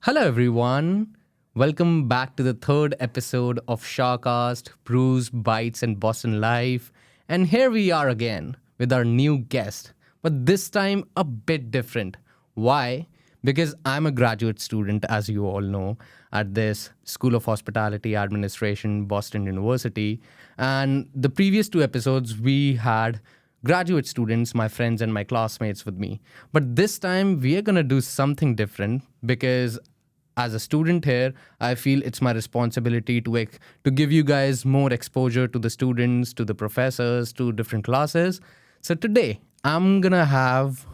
Hello, everyone. Welcome back to the third episode of SHAcast, Brews, Bites, and Boston Life. And here we are again with our new guest, but this time a bit different. Why? Because I'm a graduate student, as you all know, at this School of Hospitality Administration, Boston University. And the previous two episodes, we had graduate students, my friends, and my classmates with me. But this time, we are going to do something different because as a student here, I feel it's my responsibility to give you guys more exposure to the students, to the professors, to different classes. So today, I'm going to have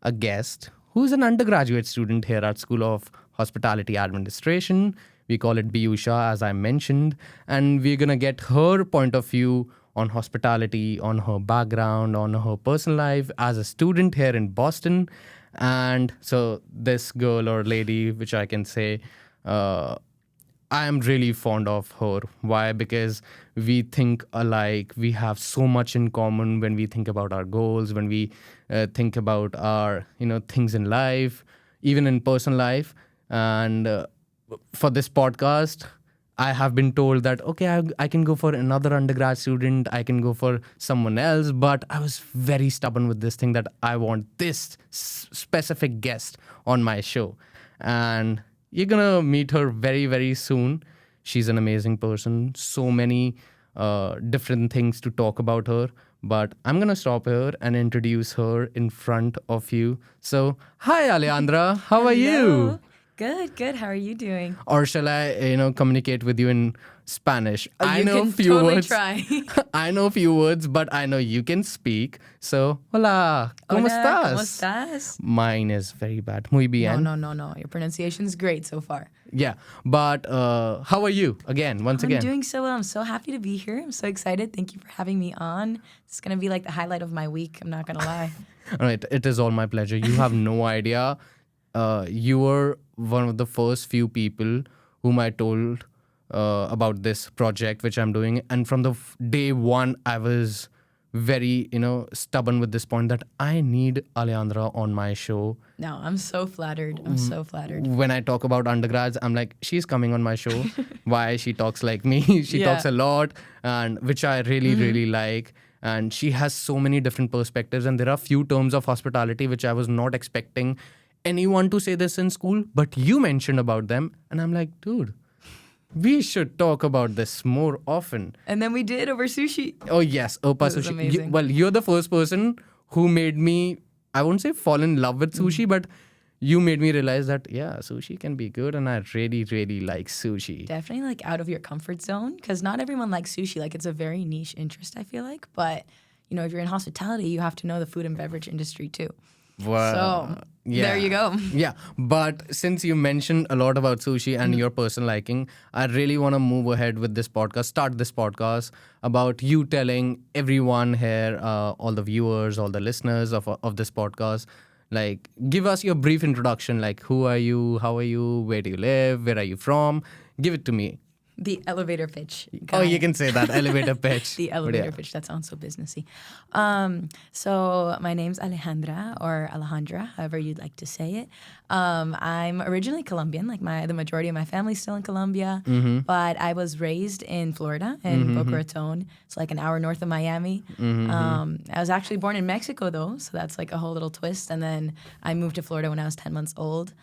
a guest who's an undergraduate student here at School of Hospitality Administration. We call it Biusha, as I mentioned, and we're going to get her point of view on hospitality, on her background, on her personal life as a student here in Boston. And so this girl or lady, which I can say, I am really fond of her. Why? Because we think alike. We have so much in common when we think about our goals, when we think about our, things in life, even in personal life. And for this podcast, I have been told that, okay, I can go for another undergrad student, I can go for someone else, but I was very stubborn with this thing that I want this specific guest on my show. And you're going to meet her very, very soon. She's an amazing person. So many different things to talk about her. But I'm going to stop here and introduce her in front of you. So, hi, Alejandra. How are you? Good. How are you doing? Or shall I, communicate with you in Spanish? I You know can a few totally words. try. I know a few words, but I know you can speak. So, hola, ¿cómo Hola, estás? ¿Cómo estás? Mine is very bad. Muy bien. No. Your pronunciation's great so far. Yeah, but how are you? Once I'm again. doing so well. I'm so happy to be here. I'm so excited. Thank you for having me on. It's going to be like the highlight of my week. I'm not going to lie. All right, it is all my pleasure. You have no idea. You were one of the first few people whom I told about this project which I'm doing, and from the day one, I was very, stubborn with this point that I need Alejandra on my show. No, I'm so flattered. I'm so flattered. When I talk about undergrads, I'm like, she's coming on my show. Why? She talks like me. She Yeah. talks a lot, and which I really, really like. And she has so many different perspectives. And there are few terms of hospitality which I was not expecting anyone to say this in school, but you mentioned about them. And I'm like, dude, we should talk about this more often. And then we did over sushi. Oh, yes. Opa was sushi. amazing. You're the first person who made me, I won't say fall in love with sushi, but you made me realize that, yeah, sushi can be good. And I really, really like sushi. Definitely like out of your comfort zone because not everyone likes sushi. Like it's a very niche interest, I feel like. But, if you're in hospitality, you have to know the food and beverage industry too. Wow. So there you go. Yeah, but since you mentioned a lot about sushi and your personal liking, I really want to move ahead with this podcast, start this podcast about you telling everyone here, all the viewers, all the listeners of this podcast, like give us your brief introduction, like who are you, how are you, where do you live, where are you from? Give it to me. The elevator pitch. Oh, you can say that, elevator pitch. The But elevator yeah. pitch. That sounds so businessy. So my name's Alejandra or Alejandra, however you'd like to say it. I'm originally Colombian. Like the majority of my family's still in Colombia, but I was raised in Florida in Boca Raton. It's like an hour north of Miami. I was actually born in Mexico though, so that's like a whole little twist. And then I moved to Florida when I was 10 months old.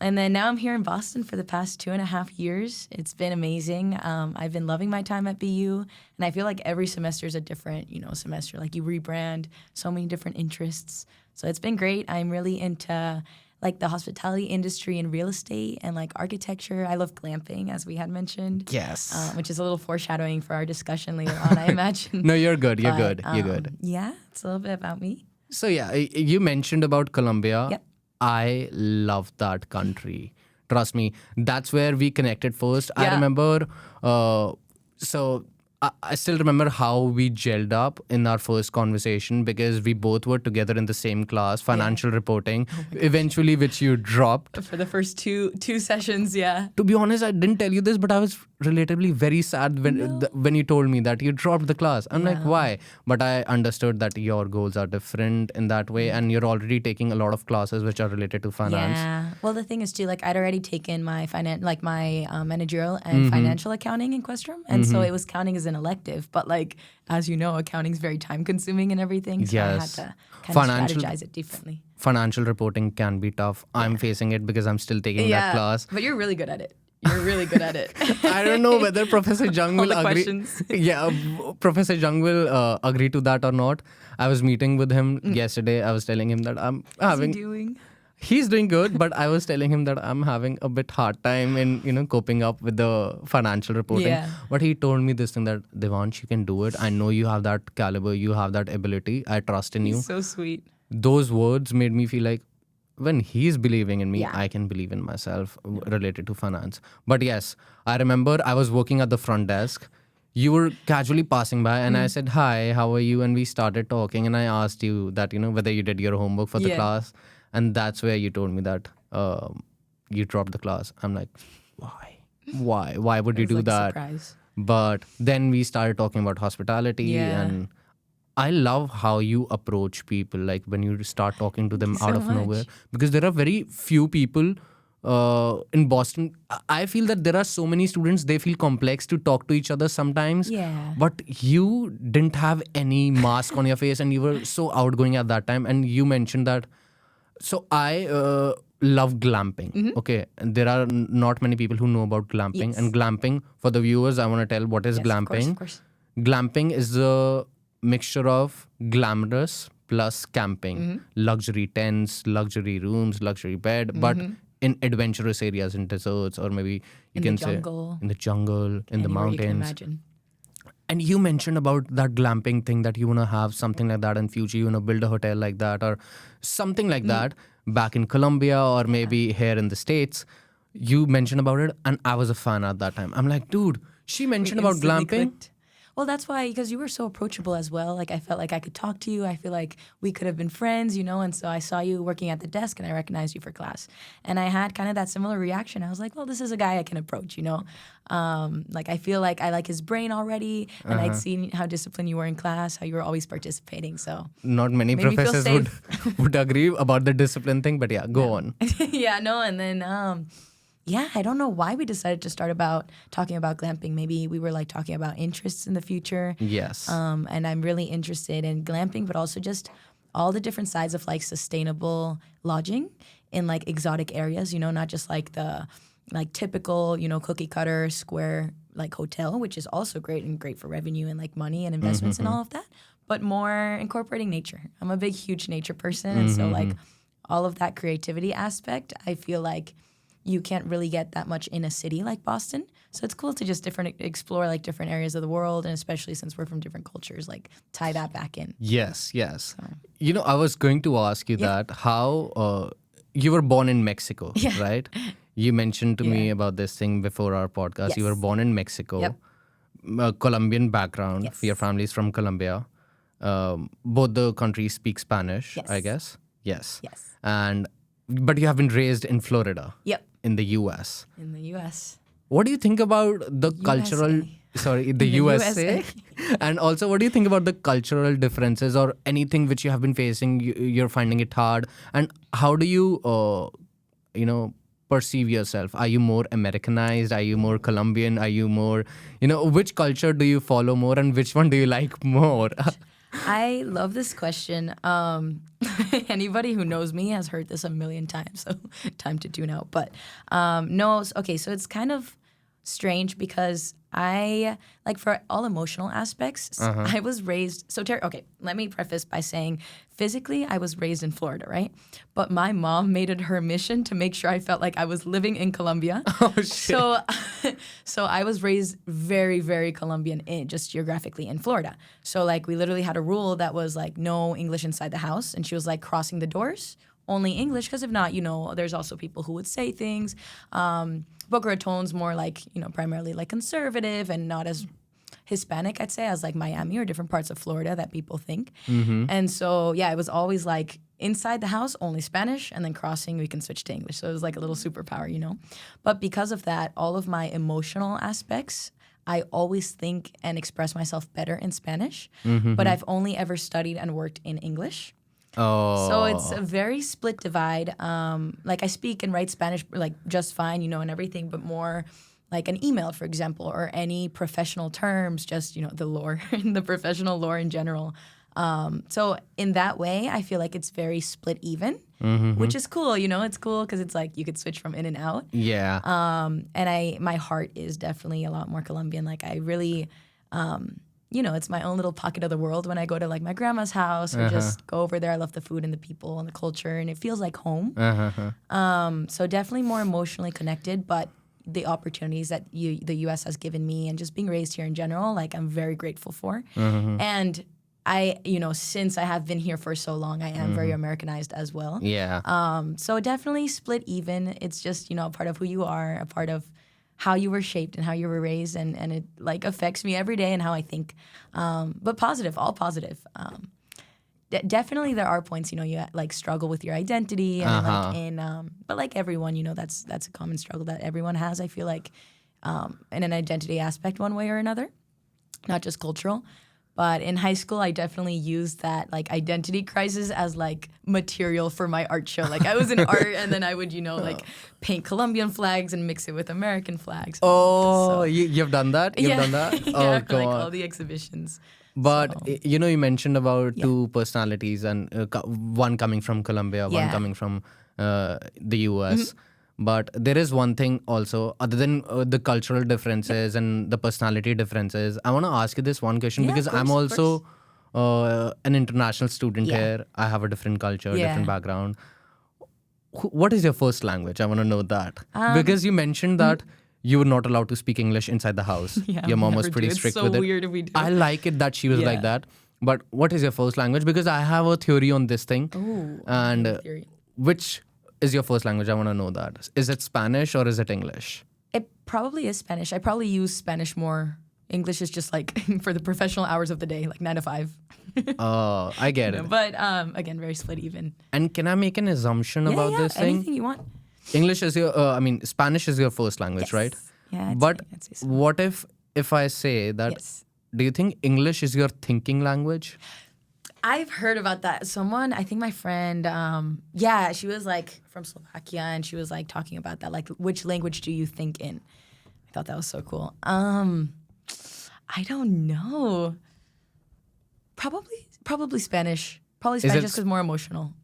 And then now I'm here in Boston for the past 2.5 years. It's been amazing. I've been loving my time at BU, and I feel like every semester is a different, semester. Like you rebrand, so many different interests. So it's been great. I'm really into like the hospitality industry and real estate and like architecture. I love glamping, as we had mentioned. Yes. Which is a little foreshadowing for our discussion later on, I imagine. No, you're good. You're But, good. You're good. Yeah, it's a little bit about me. So yeah, you mentioned about Colombia. Yep. I love that country. Trust me, that's where we connected first. I Yeah. remember, so I still remember how we gelled up in our first conversation because we both were together in the same class, financial reporting, eventually which you dropped. For the first two sessions, yeah. To be honest, I didn't tell you this, but I was relatively very sad when you told me that you dropped the class. I'm like, why? But I understood that your goals are different in that way, and you're already taking a lot of classes which are related to finance. Yeah. Well, the thing is too, like I'd already taken my managerial and financial accounting in Questrom, and so it was counting as an elective. But like as you know, accounting is very time consuming and everything, so I had Yes. to kind of strategize it differently. Financial reporting can be tough. I'm facing it because I'm still taking that class. But you're really good at it. You're really good at it. I don't know whether Professor Jung will the agree. questions. Yeah, Professor Jung will agree to that or not. I was meeting with him yesterday. I was telling him that What's he doing? He's doing good, but I was telling him that I'm having a bit hard time in coping up with the financial reporting. Yeah. But he told me this thing that Devansh, you can do it. I know you have that caliber, you have that ability. I trust in you. So sweet. Those words made me feel like when he's believing in me, Yeah. I can believe in myself related to finance. But yes, I remember I was working at the front desk. You were casually passing by and I said, hi, how are you? And we started talking and I asked you that, whether you did your homework for the class. And that's where you told me that you dropped the class. I'm like, why? Why would you do like that? A surprise. But then we started talking about hospitality and I love how you approach people, like when you start talking to them out of nowhere, because there are very few people in Boston. I feel that there are so many students, they feel complex to talk to each other sometimes. Yeah. But you didn't have any mask on your face and you were so outgoing at that time. And you mentioned that. So I love glamping. Okay. And there are not many people who know about glamping. Yes. And glamping, for the viewers, I want to tell what is glamping. Of course. Glamping is a mixture of glamorous plus camping, luxury tents, luxury rooms, luxury bed, but in adventurous areas, in deserts, or maybe you can say in the jungle, in the mountains. You can imagine. And you mentioned about that glamping thing that you want to have something like that in future. You want to build a hotel like that or something like that back in Colombia or maybe here in the States. You mentioned about it and I was a fan at that time. I'm like, dude, she mentioned about Instantly glamping. clicked. Well, that's why, because you were so approachable as well. Like, I felt like I could talk to you. I feel like we could have been friends, And so I saw you working at the desk and I recognized you for class. And I had kind of that similar reaction. I was like, well, this is a guy I can approach, Like, I feel like I like his brain already. And I'd seen how disciplined you were in class, how you were always participating. So Not many made me feel professors safe. would agree about the discipline thing, but yeah, go on. And then... I don't know why we decided to start talking about glamping. Maybe we were like talking about interests in the future. Yes. And I'm really interested in glamping, but also just all the different sides of like sustainable lodging in like exotic areas, not just like the like typical, cookie cutter square like hotel, which is also great for revenue and like money and investments and all of that, but more incorporating nature. I'm a big, huge nature person. And so like all of that creativity aspect, I feel like you can't really get that much in a city like Boston. So it's cool to just explore like different areas of the world, and especially since we're from different cultures, like tie that back in. Yes. I was going to ask you that how you were born in Mexico, right? You mentioned to me about this thing before our podcast. Yes. You were born in Mexico, Colombian background. Yes. Your family is from Colombia. Both the countries speak Spanish, I guess. Yes. But you have been raised in Florida. Yep. In the US. In the US. What do you think about the cultural... Sorry, the USA. And also, what do you think about the cultural differences or anything which you have been facing, you're finding it hard? And how do you, perceive yourself? Are you more Americanized? Are you more Colombian? Are you more, which culture do you follow more and which one do you like more? I love this question. Anybody who knows me has heard this a million times, so time to tune out. But so it's kind of strange because I, like for all emotional aspects, I was raised, let me preface by saying physically I was raised in Florida, right? But my mom made it her mission to make sure I felt like I was living in Colombia. Oh, shit. So I was raised very, very Colombian, just geographically in Florida. So like we literally had a rule that was like no English inside the house. And she was like crossing the doors, only English, because if not, there's also people who would say things. Boca Raton's more like, primarily like conservative and not as Hispanic, I'd say, as like Miami or different parts of Florida that people think. And so, yeah, it was always like inside the house, only Spanish, and then crossing, we can switch to English. So it was like a little superpower, you know? But because of that, all of my emotional aspects, I always think and express myself better in Spanish, but I've only ever studied and worked in English. Oh. So it's a very split divide. Like I speak and write Spanish like just fine, you know, and everything, but more like an email, for example, or any professional terms, just, you know, the lore, the professional lore in general. So in that way, I feel like it's very split even, which is cool. You know, it's cool because it's like you could switch from in and out. Yeah. And my heart is definitely a lot more Colombian. Like I really, you know, it's my own little pocket of the world when I go to like my grandma's house or just go over there. I love the food and the people and the culture, and it feels like home. So definitely more emotionally connected, but the opportunities that the U.S. has given me and just being raised here in general, like I'm very grateful for. And I, you know, since I have been here for so long, I am very Americanized as well. Yeah. So definitely split even. It's just, you know, a part of who you are, a part of how you were shaped and how you were raised, and it like affects me every day and how I think. But positive, all positive. Definitely there are points, you know, you like struggle with your identity and like but like everyone, you know, that's a common struggle that everyone has, I feel like, in an identity aspect one way or another, not just cultural. But in high school, I definitely used that like identity crisis as like material for my art show. Like I was in art, and then I would, you know, like paint Colombian flags and mix it with American flags. Oh, you've done that? You've done that? Yeah, Oh, come like on. all the exhibitions. But So- you know, you mentioned about two personalities, and one coming from Colombia, one Yeah. coming from the US. But there is one thing also, other than the cultural differences and the personality differences. I want to ask you this one question, Yeah, because of I'm course, of also an international student Yeah. here. I have a different culture, Yeah. different background. What is your first language? I want to know that. Because you mentioned that you were not allowed to speak English inside the house. Yeah, Your we mom was never pretty do. It's strict so with it. weird if we do. I like it that she was like Yeah. that. But what is your first language? Because I have a theory on this thing. Ooh, And theory. which is your first language? I want to know that. Is it Spanish or is it English? It probably is Spanish. I probably use Spanish more. English is just like for the professional hours of the day, like 9 to 5. Oh, I get it. But again, very split even. And can I make an assumption about yeah, this thing? anything you want. English is your, Spanish is your first language, Yes. right? Yeah, But I'd say so. what if I say that, Yes. do you think English is your thinking language? I've heard about that. Someone, I think my friend, she was like from Slovakia, and she was like talking about that. Like, which language do you think in? I thought that was so cool. I don't know. Probably Spanish. Probably Spanish it just because more emotional.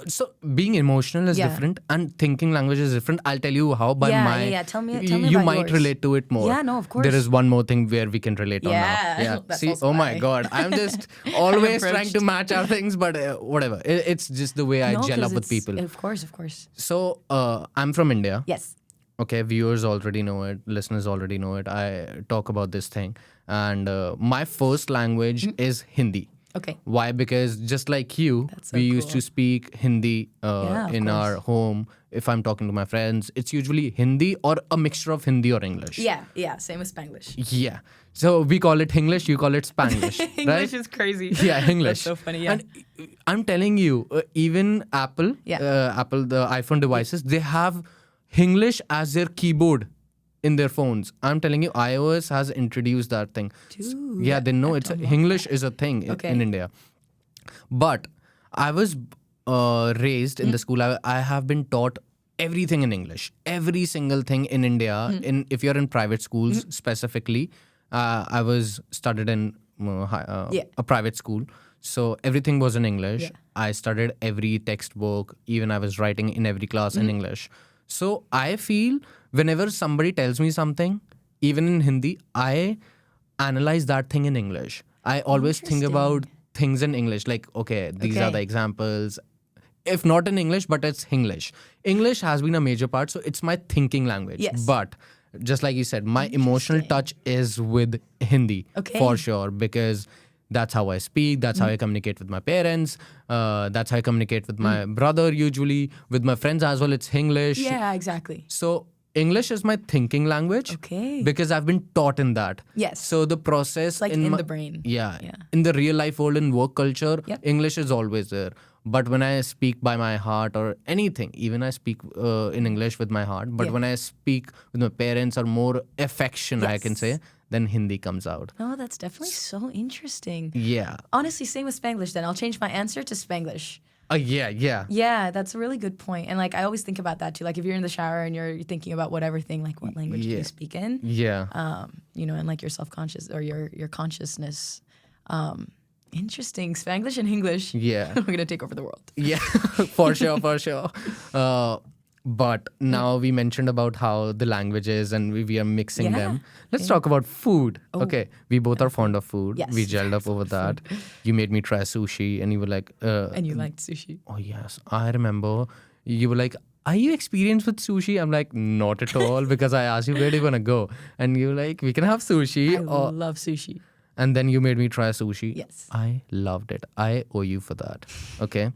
So being emotional is Yeah. different and thinking language is different. I'll tell you how by Yeah, my... yeah. Tell me you about might yours. relate to it more. Yeah, no, of course. There is one more thing where we can relate on now. Yeah, that's See, also oh my why. God. I'm just always trying approached. to match our things, but whatever. It's just the way I No, gel 'cause up with it's- people. Of course. So I'm from India. Yes. Okay, viewers already know it. Listeners already know it. I talk about this thing. And my first language is Hindi. Okay. Why? Because just like you, That's so we used cool. to speak Hindi Yeah, of in our home. If I'm talking to my friends, it's usually Hindi or a mixture of Hindi or English. Yeah. Same with Spanglish. Yeah. So we call it English, you call it Spanglish. English right? is crazy. Yeah, English. That's so funny. Yeah. And I'm telling you, even Apple, the iPhone devices, they have English as their keyboard in their phones. I'm telling you, iOS has introduced that thing. Dude, Yeah, they know I it's don't know English is a thing Okay. in India. But I was raised in the school. I have been taught everything in English. Every single thing in India. If you're in private schools specifically, I was studied in a private school. So everything was in English. Yeah. I studied every textbook. Even I was writing in every class in English. So I feel whenever somebody tells me something, even in Hindi, I analyze that thing in English. I always think about things in English. Like, okay, these are the examples. If not in English, but it's English. English has been a major part, so it's my thinking language. Yes. But just like you said, my emotional touch is with Hindi for sure, because that's how I speak. That's how I communicate with my parents. That's how I communicate with my brother usually. With my friends as well, it's English. Yeah, exactly. So English is my thinking language. Okay. Because I've been taught in that. Yes. So the process Like in the brain. Yeah. Yeah. In the real life world, in work culture, Yep. English is always there. But when I speak by my heart or anything, even I speak in English with my heart, but Yeah. when I speak with my parents or more affection, I can Yes. say, then Hindi comes out. Oh, that's definitely so interesting. Yeah. Honestly, same with Spanglish then. I'll change my answer to Spanglish. Yeah. Yeah, that's a really good point. And like I always think about that too. Like if you're in the shower and you're thinking about whatever thing, like what language do Yeah. you speak in? Yeah. And like your self-conscious or your consciousness. Interesting. Spanglish and English. Yeah. We're gonna take over the world. Yeah, for sure. But now we mentioned about how the languages and we are mixing Yeah. them. Let's talk about food. Okay, we both are fond of food. Yes. We gelled up over that. You made me try sushi and you were like, And you liked sushi. oh yes, I remember. You were like, are you experienced with sushi? I'm like, not at all, because I asked you, where do you want to go? And you were like, we can have sushi. I love sushi. And then you made me try sushi. Yes. I loved it. I owe you for that. Okay.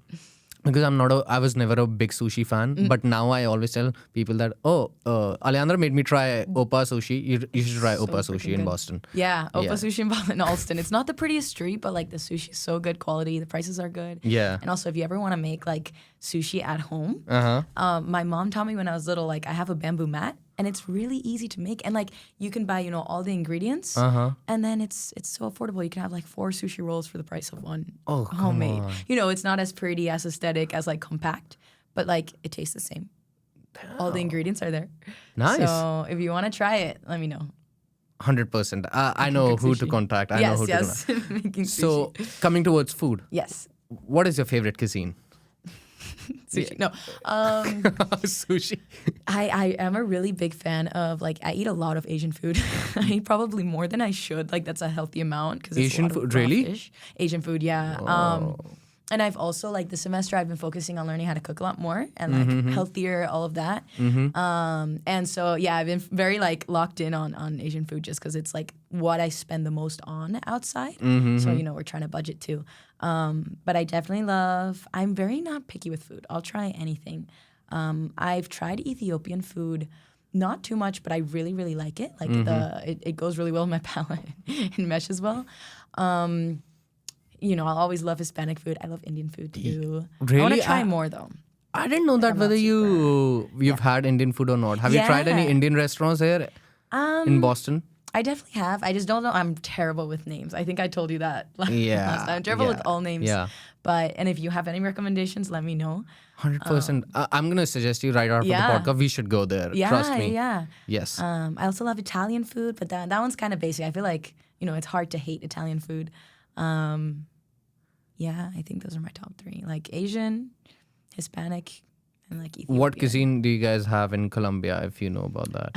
Because I was never a big sushi fan, but now I always tell people that, Alejandra made me try Opa sushi. You should try Opa freaking sushi in good. Boston. Yeah, Opa Yeah. Sushi in Alston. It's not the prettiest street, but like the sushi is so good quality. The prices are good. Yeah. And also, if you ever want to make like sushi at home, Uh-huh. my mom taught me when I was little. Like I have a bamboo mat, and it's really easy to make. And like you can buy, all the ingredients, and then it's so affordable. You can have like 4 sushi rolls for the price of one Oh, come homemade. on. It's not as pretty, as aesthetic, as like compact, but like it tastes the same. All the ingredients are there. Nice. So if you want to try it, let me know. 100%. I know Cook who to sushi. contact. I know who to Yes. contact. Making So, sushi. coming towards food, Yes. what is your favorite cuisine? Sushi. No. Sushi. I am a really big fan of I eat a lot of Asian food. I eat probably more than I should. Like that's a healthy amount because Asian food, really? Asian food, yeah. And I've also this semester I've been focusing on learning how to cook a lot more and healthier, all of that. And so yeah, I've been very locked in on Asian food just because it's what I spend the most on outside. So we're trying to budget too. But I definitely I'm very not picky with food. I'll try anything. I've tried Ethiopian food, not too much, but I really, really like it. It goes really well in my palate and meshes well. I'll always love Hispanic food. I love Indian food too. Really? I want to try more though. I didn't know that I'm whether not you've had Indian food or not. Have you tried any Yeah. Indian restaurants here in Boston? I definitely have. I just don't know. I'm terrible with names. I think I told you that Yeah, last time. I'm terrible with yeah, all names. yeah. And if you have any recommendations, let me know. 100%. I'm gonna suggest you right after Yeah. the podcast. We should go there. Yeah, Trust me. yeah. Yes. I also love Italian food, but that one's kind of basic. I feel like it's hard to hate Italian food. Yeah, I think those are my top 3. Asian, Hispanic, and Ethiopian. What cuisine do you guys have in Colombia, if you know about that?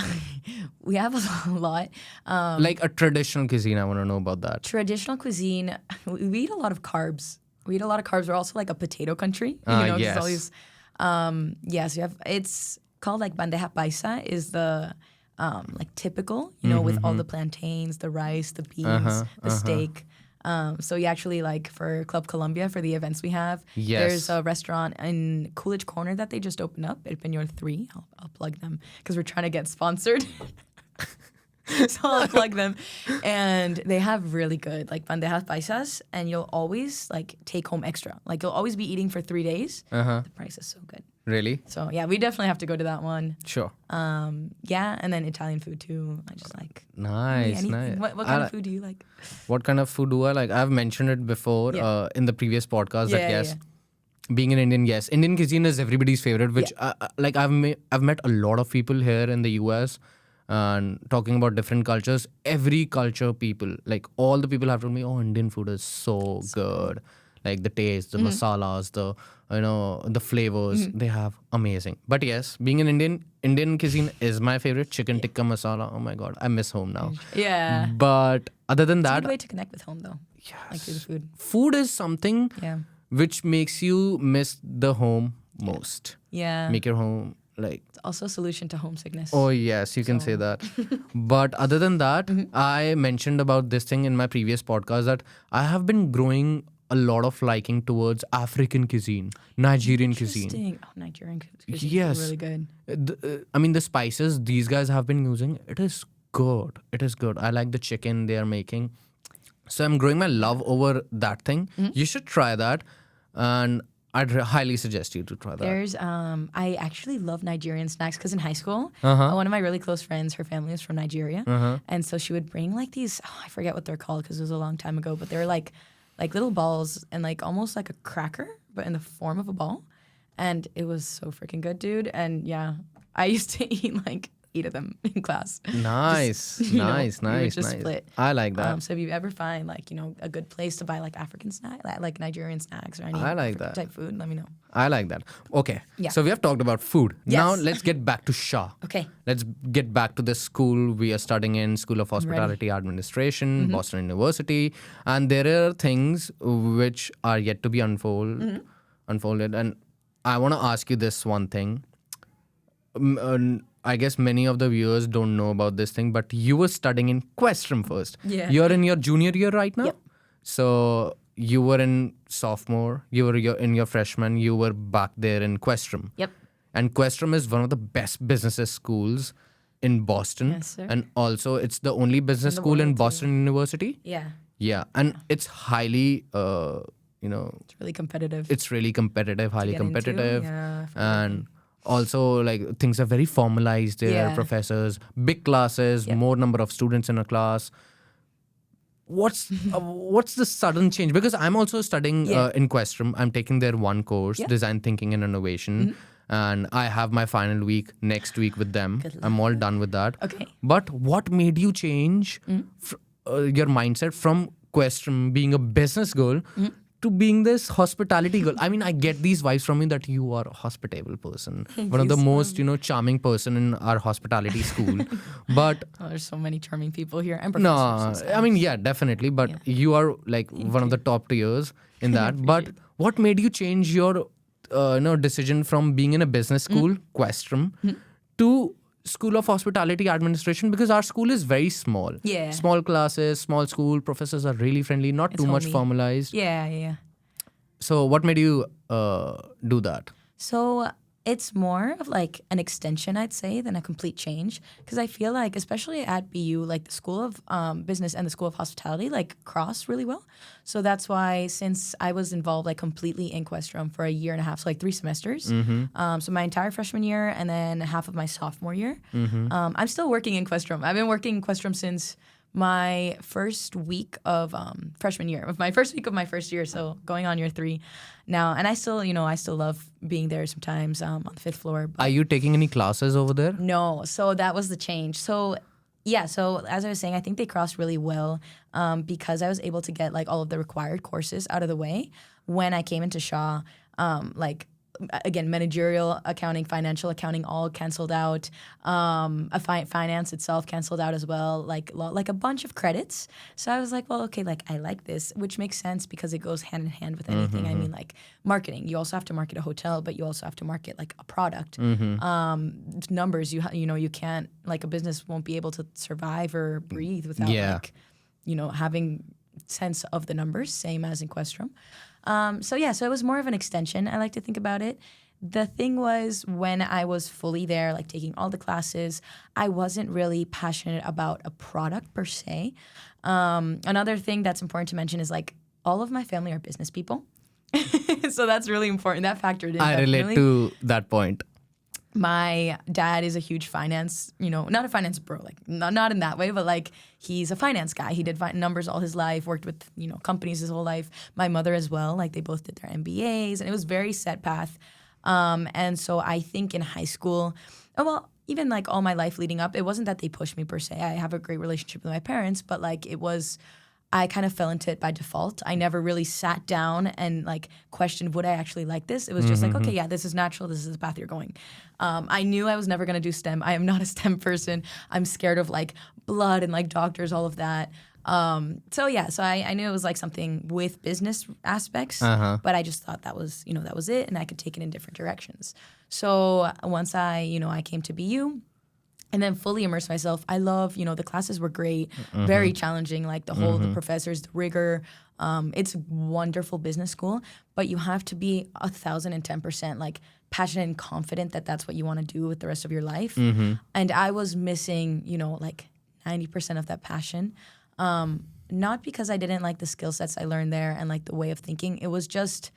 We have a lot. Like a traditional cuisine, I want to know about that. Traditional cuisine, we eat a lot of carbs. We're also a potato country. Yes. All these, so it's called bandeja paisa is the typical, with all the plantains, the rice, the beans, the steak. So you actually for Club Colombia, for the events we have, Yes. there's a restaurant in Coolidge Corner that they just opened up. It's been your 3. I'll plug them because we're trying to get sponsored. So I'll plug them. And they have really good bandejas paisas, and you'll always take home extra. You'll always be eating for 3 days. The price is so good. Really? So yeah, we definitely have to go to that one. Sure. Yeah, and then Italian food too. I just like Nice, anything. nice. What kind of food do you like? What kind of food do I like? I've mentioned it before Yeah. in the previous podcast that Yeah, yes, being an Indian, yes, Indian cuisine is everybody's favorite. Which I've met a lot of people here in the US and talking about different cultures. Every culture people, all the people have told me, oh, Indian food is so good. Like the taste, the masalas, the flavors, they have amazing. But yes, being an Indian cuisine is my favorite. Chicken tikka masala. Oh my god, I miss home now. Yeah. But other than It's a that, good way to connect with home though. yes, Through the food. food is something Yeah. which makes you miss the home most. Yeah. Make your home It's also a solution to homesickness. oh yes, you can say that. But other than that, I mentioned about this thing in my previous podcast that I have been growing a lot of liking towards African cuisine, Nigerian cuisine. Interesting. Oh, Nigerian cuisine Yes. is really good. I mean, the spices these guys have been using, it is good. It is good. I like the chicken they are making. So I'm growing my love over that thing. You should try that. And I'd highly suggest you to try that. There's I actually love Nigerian snacks because in high school, Uh-huh. one of my really close friends, her family was from Nigeria, and so she would bring like these. I forget what they're called because it was a long time ago, but they're like little balls and like almost like a cracker, but in the form of a ball, and it was so freaking good, dude. And yeah, I used to eat like 8 of them in class. Nice, Just, you know, nice, we would nice, just nice. split. I like that. So if you ever find like a good place to buy like African snack, like Nigerian snacks or any I like African that. type food, let me know. I like that. Okay. Yeah. So we have talked about food. Now Yes. let's get back to SHA. Okay. Let's get back to the school we are studying in, School of Hospitality Administration, Boston University. And there are things which are yet to be unfolded. And I want to ask you this one thing. I guess many of the viewers don't know about this thing, but you were studying in Questrom first. Yeah. You're in your junior year right now? Yep. So you were in sophomore, in your freshman, you were back there in Questrom. Yep. And Questrom is one of the best businesses schools in Boston. Yes, sir. And also it's the only business school in Boston University. Yeah. Yeah. And it's highly, It's really competitive. it's really competitive, highly get into. competitive. Yeah, for And also like things are very formalized there, Yeah. professors, big classes, more number of students in a class. What's the sudden change? Because I'm also studying in Questrom. I'm taking their one course, Design Thinking and Innovation. And I have my final week next week with them. I'm all done with that. Okay. But what made you change your mindset from Questrom being a business girl to being this hospitality girl? I mean, I get these vibes from you that you are a hospitable person. One of the most, charming person in our hospitality school. But Oh, there's so many charming people here and no, professors. and I mean, yeah, definitely. But you are like one of the top tiers in that. But what made you change your decision from being in a business school, Questrom, to School of Hospitality Administration? Because our school is very small. Yeah. Small classes, small school, professors are really friendly, not too much homey. formalized. Yeah. So what made you do that? So it's more of like an extension, I'd say, than a complete change. Because I feel like, especially at BU, like the School of Business and the School of Hospitality, like cross really well. So that's why, since I was involved like completely in Questrom for a year and a half, so like 3 semesters. So my entire freshman year and then half of my sophomore year. I'm still working in Questrom. I've been working in Questrom since my first week of freshman year, of my first week of my first year, so going on year 3 now. And I still love being there sometimes on the 5th floor. But Are you taking any classes over there? no, so that was the change. So yeah, so as I was saying, I think they crossed really well because I was able to get like all of the required courses out of the way when I came into SHA. Like again, managerial accounting, financial accounting, all canceled out. Finance itself canceled out as well. Like a bunch of credits. So I was like, well, okay, like I like this, which makes sense because it goes hand in hand with anything. I mean, like marketing. You also have to market a hotel, but you also have to market like a product. Numbers. You can't, like a business won't be able to survive or breathe without like having sense of the numbers. Same as in Questrom. So it was more of an extension. I like to think about it. The thing was, when I was fully there, like taking all the classes, I wasn't really passionate about a product per se. Another thing that's important to mention is like all of my family are business people. So that's really important. That factored in. I relate to that point. My dad is a huge finance, not a finance bro, like not in that way, but like he's a finance guy. He did numbers all his life, worked with, companies his whole life. My mother as well, like they both did their MBAs, and it was very set path. And so I think in high school, even like all my life leading up, it wasn't that they pushed me per se. I have a great relationship with my parents, but like I kind of fell into it by default. I never really sat down and like questioned, would I actually like this? It was just like, okay, yeah, this is natural. This is the path you're going. I knew I was never going to do STEM. I am not a STEM person. I'm scared of like blood and like doctors, all of that. So I knew it was like something with business aspects, but I just thought that was it, and I could take it in different directions. So once I came to BU, and then fully immerse myself. I love, the classes were great, very challenging, like the professors, the rigor. It's a wonderful business school, but you have to be 1,010% like passionate and confident that that's what you want to do with the rest of your life. And I was missing, like 90% of that passion. Not because I didn't like the skill sets I learned there and like the way of thinking. It was just,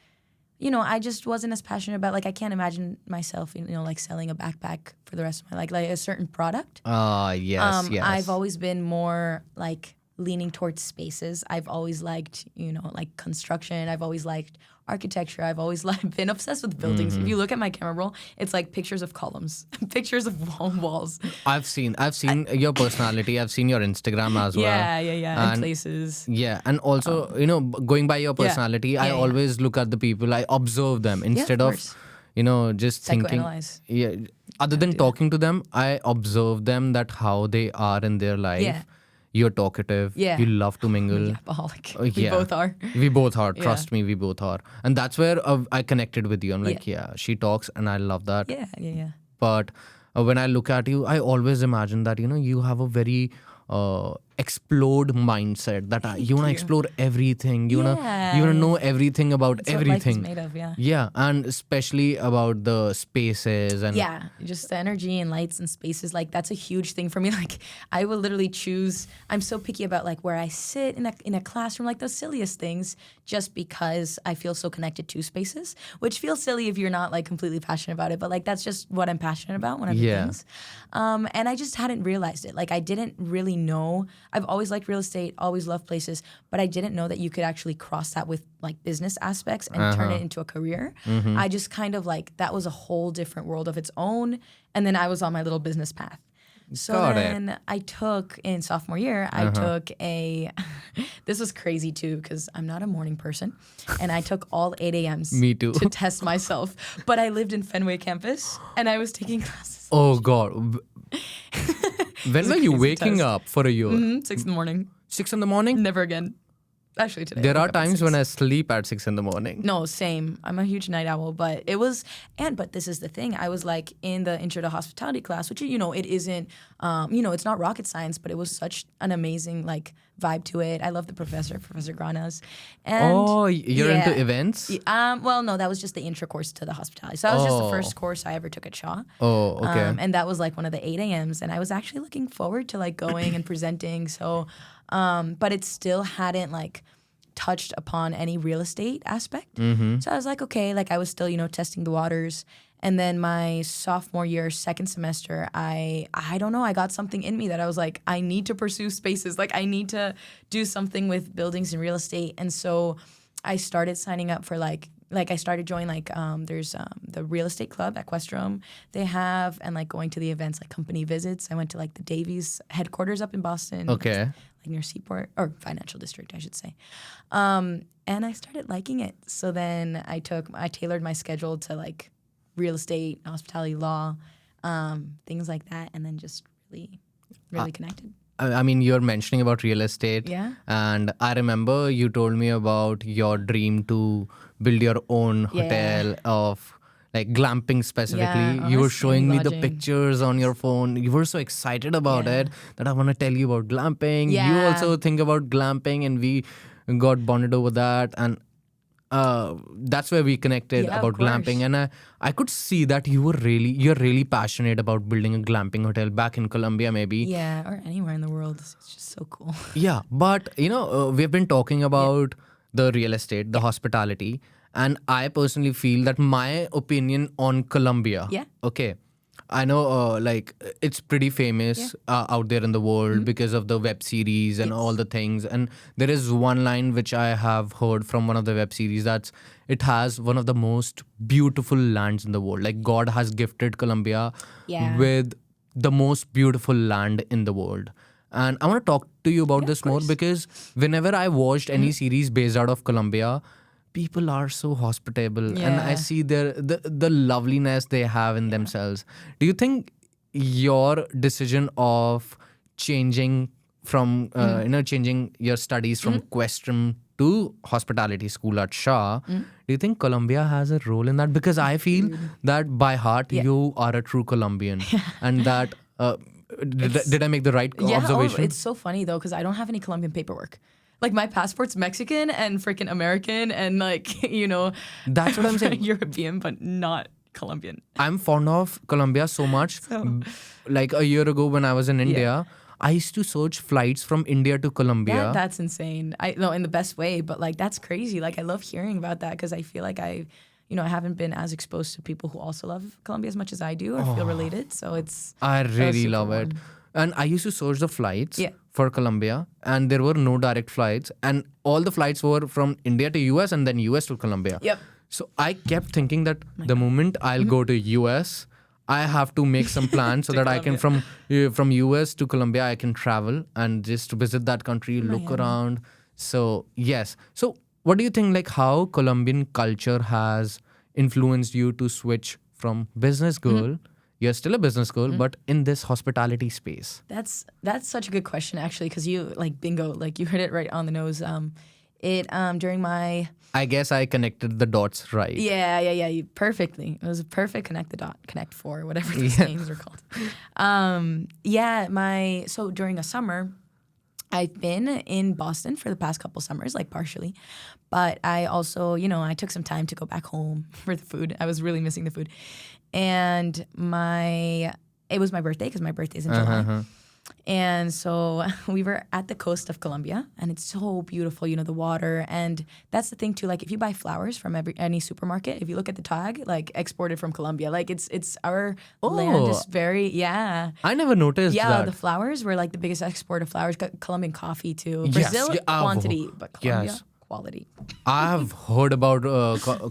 I just wasn't as passionate about, like, I can't imagine myself, like selling a backpack for the rest of my life, like a certain product. Yes. I've always been more like leaning towards spaces. I've always liked, like construction. I've always liked architecture. I've always been obsessed with buildings. If you look at my camera roll, it's like pictures of columns, pictures of walls. I've seen your personality. I've seen your Instagram as well. Yeah, and places. Yeah, and also, going by your personality, I always look at the people. I observe them instead of just thinking. Psychoanalyze. Yeah. Other than talking to them, I observe them, that how they are in their life. Yeah. You're talkative. Yeah. You love to mingle. Alcoholic. Yeah. We both are. We both are. Trust me, we both are. And that's where I connected with you. I'm like, she talks and I love that. Yeah. But when I look at you, I always imagine that, you have a very explode mindset, that you want to explore everything. You want to know everything about That's everything. what life is made of, Yeah, and especially about the spaces and just the energy and lights and spaces. Like, that's a huge thing for me. Like, I will literally choose. I'm so picky about like where I sit in a classroom, like those silliest things, just because I feel so connected to spaces. Which feels silly if you're not like completely passionate about it, but like that's just what I'm passionate about when I do things. And I just hadn't realized it. Like, I didn't really know. I've always liked real estate, always loved places, but I didn't know that you could actually cross that with like business aspects and turn it into a career. I just kind of like, that was a whole different world of its own. And then I was on my little business path. So then I took, in sophomore year, I took this was crazy too, because I'm not a morning person. And I took all 8 a.m.s Me too. to test myself. But I lived in Fenway campus and I was taking classes. Oh God. When were you waking up for a year? 6 in the morning. 6 in the morning? Never again. Actually, today. There are times when I sleep at 6 in the morning. No, same. I'm a huge night owl, but but this is the thing. I was like in the Intro to Hospitality class, which, it isn't, it's not rocket science, but it was such an amazing like vibe to it. I love the Professor Granas. And you're into events? Well, no, that was just the intro course to the hospitality. So that was just the first course I ever took at Shaw. Oh, okay. And that was like one of the 8 a.m.s. And I was actually looking forward to like going and presenting. So, but it still hadn't like touched upon any real estate aspect. So I was like, okay, like I was still, testing the waters. And then my sophomore year, second semester, I don't know, I got something in me that I was like, I need to pursue spaces. Like, I need to do something with buildings and real estate. And so I started signing up for like I started joining there's the real estate club at Questrom they have, and like going to the events like company visits. I went to like the Davies headquarters up in Boston. Okay. Like near Seaport, or Financial District, I should say. And I started liking it. So then I tailored my schedule to like real estate, hospitality law, things like that, and then just really connected. I mean, you're mentioning about real estate. Yeah. And I remember you told me about your dream to build your own hotel of like glamping specifically. Yeah, you were honestly, showing me the lodging. pictures on your phone. You were so excited about it that I want to tell you about glamping. You Yeah. also think about glamping, and we got bonded over that. And that's where we connected Yeah, of about glamping. course. And I could see that you're really passionate about building a glamping hotel back in Colombia, maybe. Yeah, or anywhere in the world. It's just so cool. Yeah, but we've been talking about the real estate, the hospitality, and I personally feel that my opinion on Colombia. Yeah. Okay. I know, it's pretty famous out there in the world because of the web series and all the things. And there is one line which I have heard from one of the web series, that's it has one of the most beautiful lands in the world. Like, God has gifted Colombia with the most beautiful land in the world. And I want to talk to you about this more because whenever I watched any series based out of Colombia, people are so hospitable and I see the loveliness they have in themselves. Do you think your decision of changing from, changing your studies from Questrom to hospitality school at Shah, do you think Colombia has a role in that? Because I feel that by heart, you are a true Colombian and that... did I make the right observation? It's so funny though, because I don't have any Colombian paperwork. Like my passport's Mexican and freaking American and like, That's what I'm saying. European, but not Colombian. I'm fond of Colombia so much. Like a year ago when I was in India, I used to search flights from India to Colombia. That's insane. I know in the best way, but like that's crazy. Like I love hearing about that because I feel like I haven't been as exposed to people who also love Colombia as much as I do or feel related. So I really super love it. warm. And I used to search the flights Yeah. for Colombia, and there were no direct flights. And all the flights were from India to US and then US to Colombia. Yep. So I kept thinking that the moment I'll go to US, I have to make some plans so that I can from US to Colombia I can travel and just visit that country, look around. So yes. So what do you think, like how Colombian culture has influenced you to switch from business girl? You're still a business girl, but in this hospitality space. That's such a good question actually because you like bingo, like you hit it right on the nose. During my I guess I connected the dots right. perfectly. It was a perfect connect four, whatever these names are called. So during a summer, I've been in Boston for the past couple summers, like partially, but I also, I took some time to go back home for the food. I was really missing the food, and it was my birthday because my birthday is in July. And so we were at the coast of Colombia, and it's so beautiful, the water. And that's the thing too, like if you buy flowers from any supermarket, if you look at the tag, like exported from Colombia, like it's our land is very, I never noticed that. the flowers were like the biggest export of flowers. Colombian coffee too. Brazil quantity, but Colombia quality. I've heard about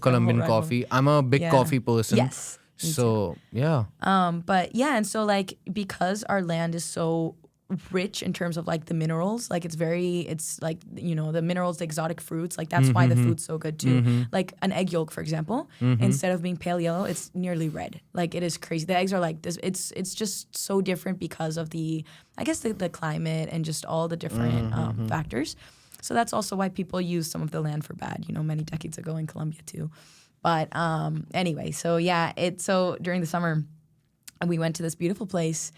Colombian coffee. I'm a big coffee person. Yes. So yeah. And so like because our land is so rich in terms of like the minerals, like it's like the minerals, the exotic fruits, like that's why the food's so good too. Like an egg yolk, for example, instead of being pale yellow, it's nearly red. Like it is crazy. The eggs are like this. It's just so different because of the climate and just all the different factors. So that's also why people use some of the land for bad, many decades ago in Colombia too. But anyway, so during the summer, we went to this beautiful place,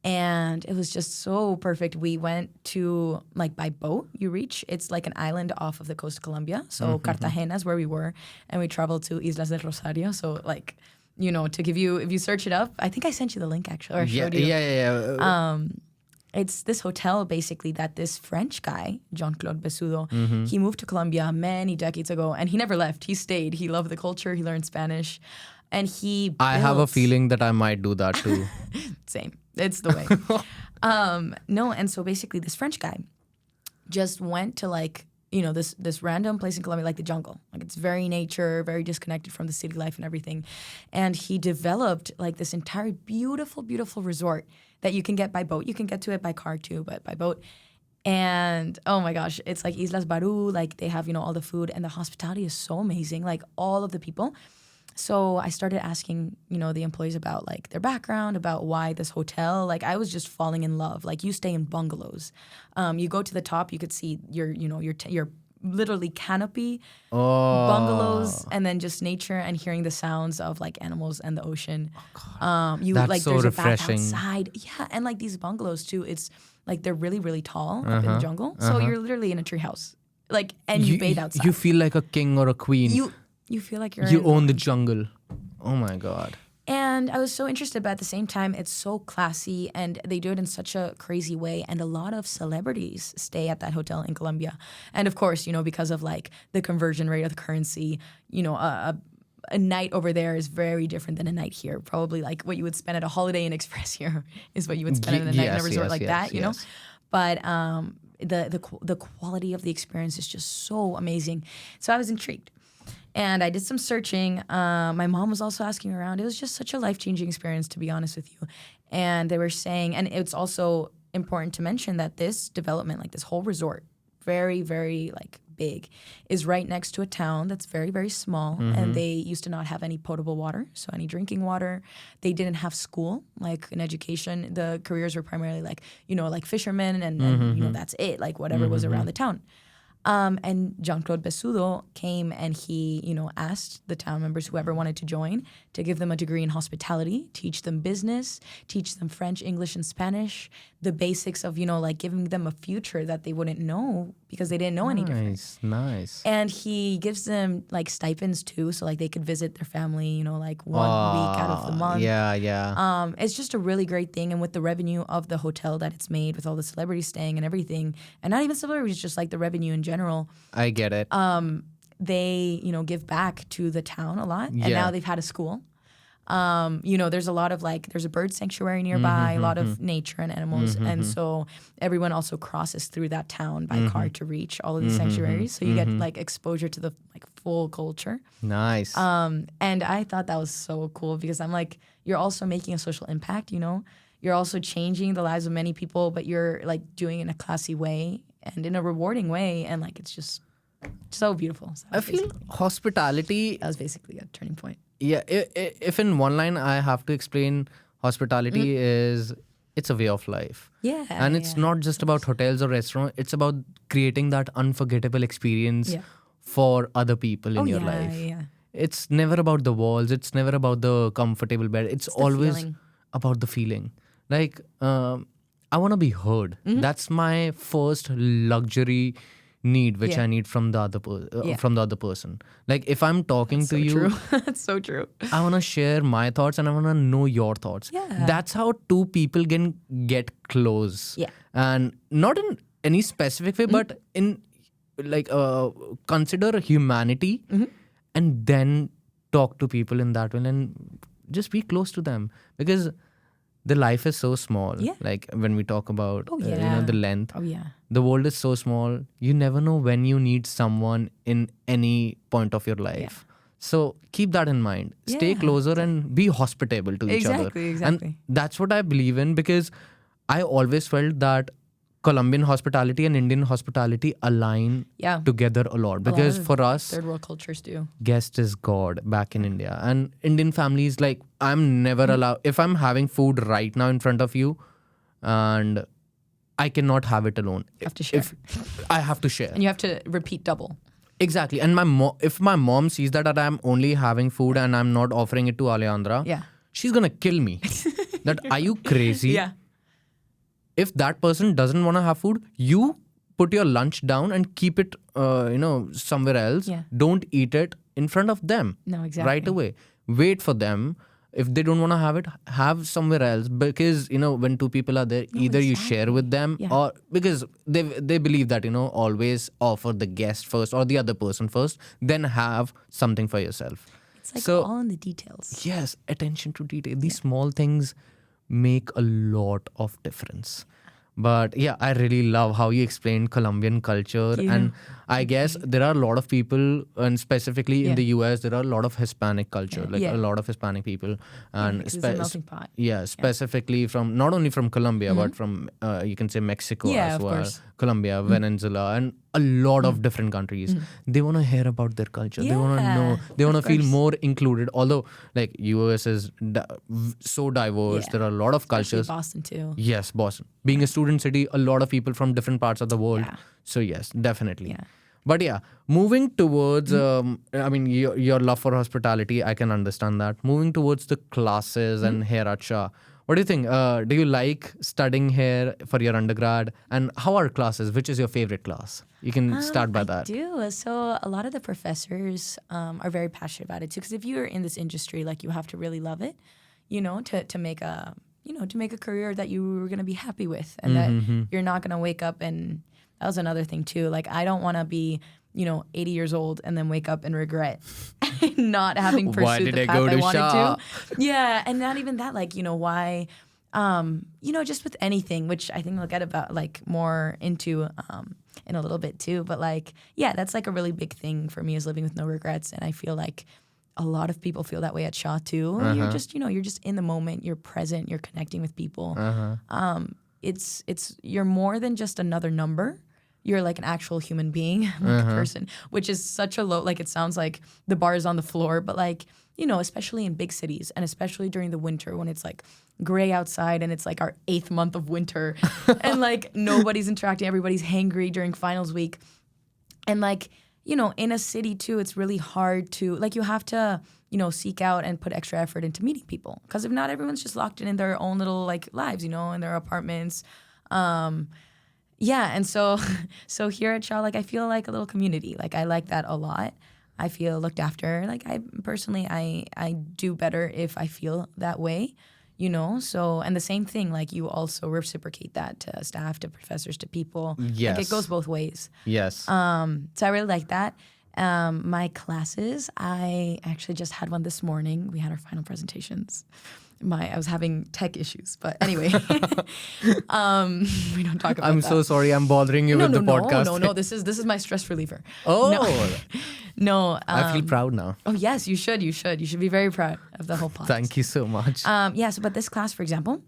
and it was just so perfect. We went to like by boat. It's like an island off of the coast of Colombia. So Cartagena is where we were, and we traveled to Islas del Rosario. So like, to give you, if you search it up, I think I sent you the link actually, or I showed you. Yeah. It's this hotel basically that this French guy, Jean-Claude Bessudo, he moved to Colombia many decades ago, and he never left. He stayed. He loved the culture. He learned Spanish, and I have a feeling that I might do that too. Same. It's the way. And so basically this French guy just went to like, this random place in Colombia, like the jungle. Like it's very nature, very disconnected from the city life and everything. And he developed like this entire beautiful, beautiful resort that you can get by boat. You can get to it by car too, but by boat. And oh my gosh, it's like Islas Baru, like they have, all the food, and the hospitality is so amazing, like all of the people. So I started asking, the employees about like their background, about why this hotel. Like I was just falling in love. Like you stay in bungalows. You go to the top, you could see your literally canopy, bungalows, and then just nature and hearing the sounds of like animals and the ocean. That's like so there's refreshing. a bath outside. Yeah, and like these bungalows too, it's like they're really, really tall up in the jungle. So you're literally in a tree house. Like and you bathe outside. You feel like a king or a queen. You feel like you own the jungle. Oh my God. And I was so interested, but at the same time, it's so classy, and they do it in such a crazy way. And a lot of celebrities stay at that hotel in Colombia. And of course, because of like the conversion rate of the currency, a night over there is very different than a night here. Probably like what you would spend at a Holiday Inn Express here is what you would spend in a night in a resort that, you know. But the quality of the experience is just so amazing. So I was intrigued. And I did some searching. My mom was also asking around. It was just such a life-changing experience, to be honest with you. And they were saying, and it's also important to mention that this development, like this whole resort, very, very like big, is right next to a town that's very, very small. And they used to not have any potable water, so any drinking water. They didn't have school, like an education. The careers were primarily like, like fishermen and that's it, like whatever was around the town. And Jean-Claude Bessudo came and he, asked the town members, whoever wanted to join, to give them a degree in hospitality, teach them business, teach them French, English, and Spanish. the basics of, like giving them a future that they wouldn't know because they didn't know any different. Nice. And he gives them like stipends too, so like they could visit their family, like 1 week out of the month. Yeah. It's just a really great thing, and with the revenue of the hotel that it's made, with all the celebrities staying and everything, and not even celebrities, just like the revenue in general. I get it. They give back to the town a lot, and Yeah. now they've had a school. There's a lot of there's a bird sanctuary nearby, a lot of nature and animals. And so everyone also crosses through that town by car to reach all of these sanctuaries. So you get exposure to the full culture. Nice. And I thought that was so cool because I'm like, you're also making a social impact, You're also changing the lives of many people, but you're doing it in a classy way and in a rewarding way. And it's just so beautiful. So I feel hospitality. that was basically a turning point. Yeah, if in one line I have to explain, hospitality is, it's a way of life. Yeah. And it's not just about hotels or restaurants. It's about creating that unforgettable experience for other people in your life. Yeah. It's never about the walls. It's never about the comfortable bed. It's always feeling. about the feeling. I want to be heard. That's my first luxury need, which I need from the other person. If I'm talking to you, True. That's so true. I want to share my thoughts and I want to know your thoughts. Yeah. That's how two people can get close. Yeah. And not in any specific way, but in consider humanity and then talk to people in that way and just be close to them, because the life is so small. Yeah. When we talk about the length. Oh, yeah. The world is so small. You never know when you need someone in any point of your life. Yeah. So keep that in mind. Stay Yeah. closer and be hospitable to each other. Exactly. And that's what I believe in, because I always felt that Colombian hospitality and Indian hospitality align together a lot. Because for us, third world cultures do. guest is God back in India. And Indian families, I'm never allowed, if I'm having food right now in front of you and I cannot have it alone. You have to share. I have to share. And you have to repeat double. Exactly. And if my mom sees that I'm only having food and I'm not offering it to Alejandra, she's going to kill me. That, are you crazy? Yeah. If that person doesn't want to have food, you put your lunch down and keep it, somewhere else. Yeah. Don't eat it in front of them. No, exactly. Right away. Wait for them. If they don't want to have it, have somewhere else. Because, when two people are there, either you share with them or because they believe that, always offer the guest first or the other person first, then have something for yourself. It's all in the details. Yes, attention to detail. These small things make a lot of difference. But yeah, I really love how you explained Colombian culture. And I guess there are a lot of people, and specifically in the US, there are a lot of Hispanic culture, a lot of Hispanic people. And it's a melting pot. Yeah, specifically from, not only from Colombia, but from, you can say Mexico as of well. course. Colombia, Venezuela, and a lot of different countries. They want to hear about their culture. They want to know, they want to feel more included. Although US is so diverse, there are a lot of Especially cultures. Boston too. Yes, Boston. Being a student city, a lot of people from different parts of the world. Yeah. So yes, definitely. Yeah. But yeah, moving towards, your love for hospitality, I can understand that. Moving towards the classes and here at Shah, what do you think? Do you like studying here for your undergrad? And how are classes? Which is your favorite class? You can start by that. I do. So a lot of the professors are very passionate about it too. Because if you're in this industry, you have to really love it, to make a to make a career that you were going to be happy with, and that you're not going to wake up and that was another thing too. I don't want to be 80 years old and then wake up and regret not having pursued the path I wanted to. Yeah, and not even that. Why? Just with anything, which I think we'll get about more into in a little bit too. But that's a really big thing for me, is living with no regrets, and I feel like a lot of people feel that way at Shaw too. You're just you're just in the moment, you're present, you're connecting with people. It's you're more than just another number. You're an actual human being, a person, which is such a low, it sounds like the bar is on the floor, but especially in big cities, and especially during the winter when it's gray outside and it's our 8th month of winter and nobody's interacting, everybody's hangry during finals week. And in a city too, it's really hard to, you have to, seek out and put extra effort into meeting people. Because if not, everyone's just locked in their own little lives, in their apartments. Yeah, and so so here at Shaw, like I feel like a little community. Like I like that a lot. I feel looked after. Like I personally, I do better if I feel that way, you know. So and the same thing, like you also reciprocate that to staff, to professors, to people. Like it goes Yes. both ways. Yes. So I really like that. My classes, I actually just had one this morning. We had our final presentations. I was having tech issues, but anyway, we don't talk about I'm that. so sorry. I'm bothering you with the podcast. No. This is my stress reliever. Oh, No. I feel proud now. Oh yes, you should. You should be very proud of the whole podcast. Thank you so much. Yeah. So, but this class, for example,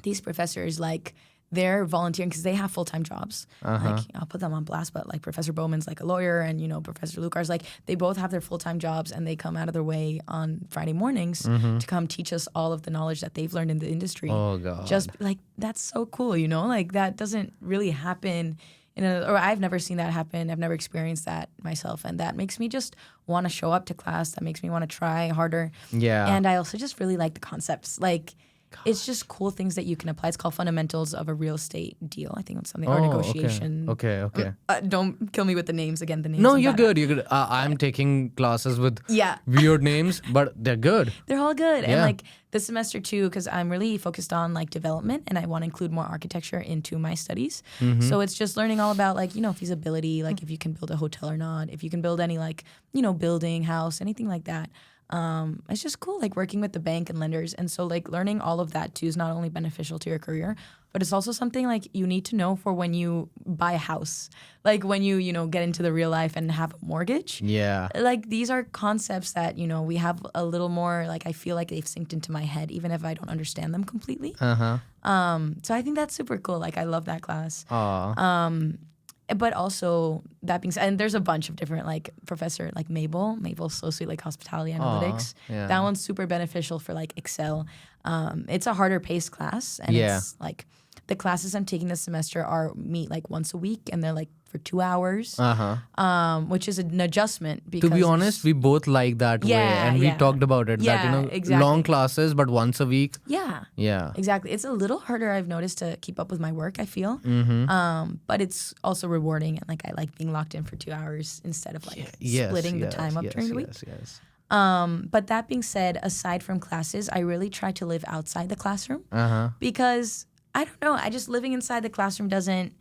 these professors like they're volunteering because they have full-time jobs. Like I'll put them on blast, but like Professor Bowman's like a lawyer, and you know Professor Lucar's like they both have their full-time jobs, and they come out of their way on Friday mornings to come teach us all of the knowledge that they've learned in the industry. Oh, God. Just like that's so cool, you know, like that doesn't really happen. Or I've never seen that happen. I've never experienced that myself, and that makes me just want to show up to class. That makes me want to try harder. Yeah. And I also just really like the concepts. Like, it's just cool things that you can apply. It's called Fundamentals of a Real Estate Deal. I think it's something or negotiation. Okay. Don't kill me with the names again. The names. No, I'm you're bad good. You're good. I'm taking classes with Yeah. weird names, but they're good. They're all good. And Yeah. like this semester too, because I'm really focused on like development and I want to include more architecture into my studies. So it's just learning all about like, you know, feasibility, like if you can build a hotel or not, if you can build any like, you know, building, house, anything like that. It's just cool, like working with the bank and lenders. And so like learning all of that too is not only beneficial to your career, but it's also something like you need to know for when you buy a house, like when you know, get into the real life and have a mortgage. Yeah. Like these are concepts that, you know, we have a little more, like I feel like they've synced into my head, even if I don't understand them completely. So I think that's super cool. Like I love that class. But also that being said, and there's a bunch of different like professor like Mabel's so sweet, like hospitality analytics. yeah. That one's super beneficial for like Excel. It's a harder paced class, and Yeah. it's like the classes I'm taking this semester are meet like once a week, and they're like for 2 hours, which is an adjustment. Because To be honest, we both like that way, Yeah, and we yeah. talked about it. Yeah, that, you know, exactly. long classes, but once a week. yeah. Yeah. Exactly. It's a little harder, I've noticed, to keep up with my work, I feel. Mm-hmm. But it's also rewarding. And like I like being locked in for 2 hours instead of like splitting the time up during the week. Yes. But that being said, aside from classes, I really try to live outside the classroom because I don't know. I just living inside the classroom doesn't.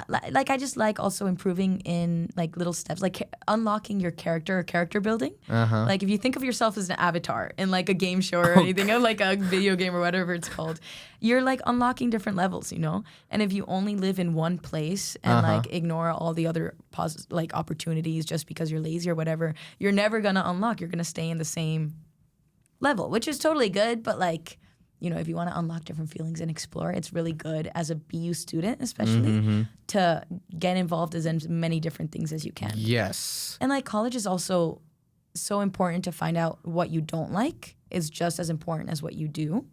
Like I just like also improving in like little steps, like unlocking your character or character building. Like if you think of yourself as an avatar in like a game show or anything, or like a video game or whatever it's called, you're like unlocking different levels, you know. And if you only live in one place and like ignore all the other like opportunities just because you're lazy or whatever, you're never gonna unlock. You're gonna stay in the same level, which is totally good, but like, you know, if you want to unlock different feelings and explore, it's really good as a BU student, especially, to get involved as in many different things as you can. Yes. And like college is also so important to find out what you don't like is just as important as what you do.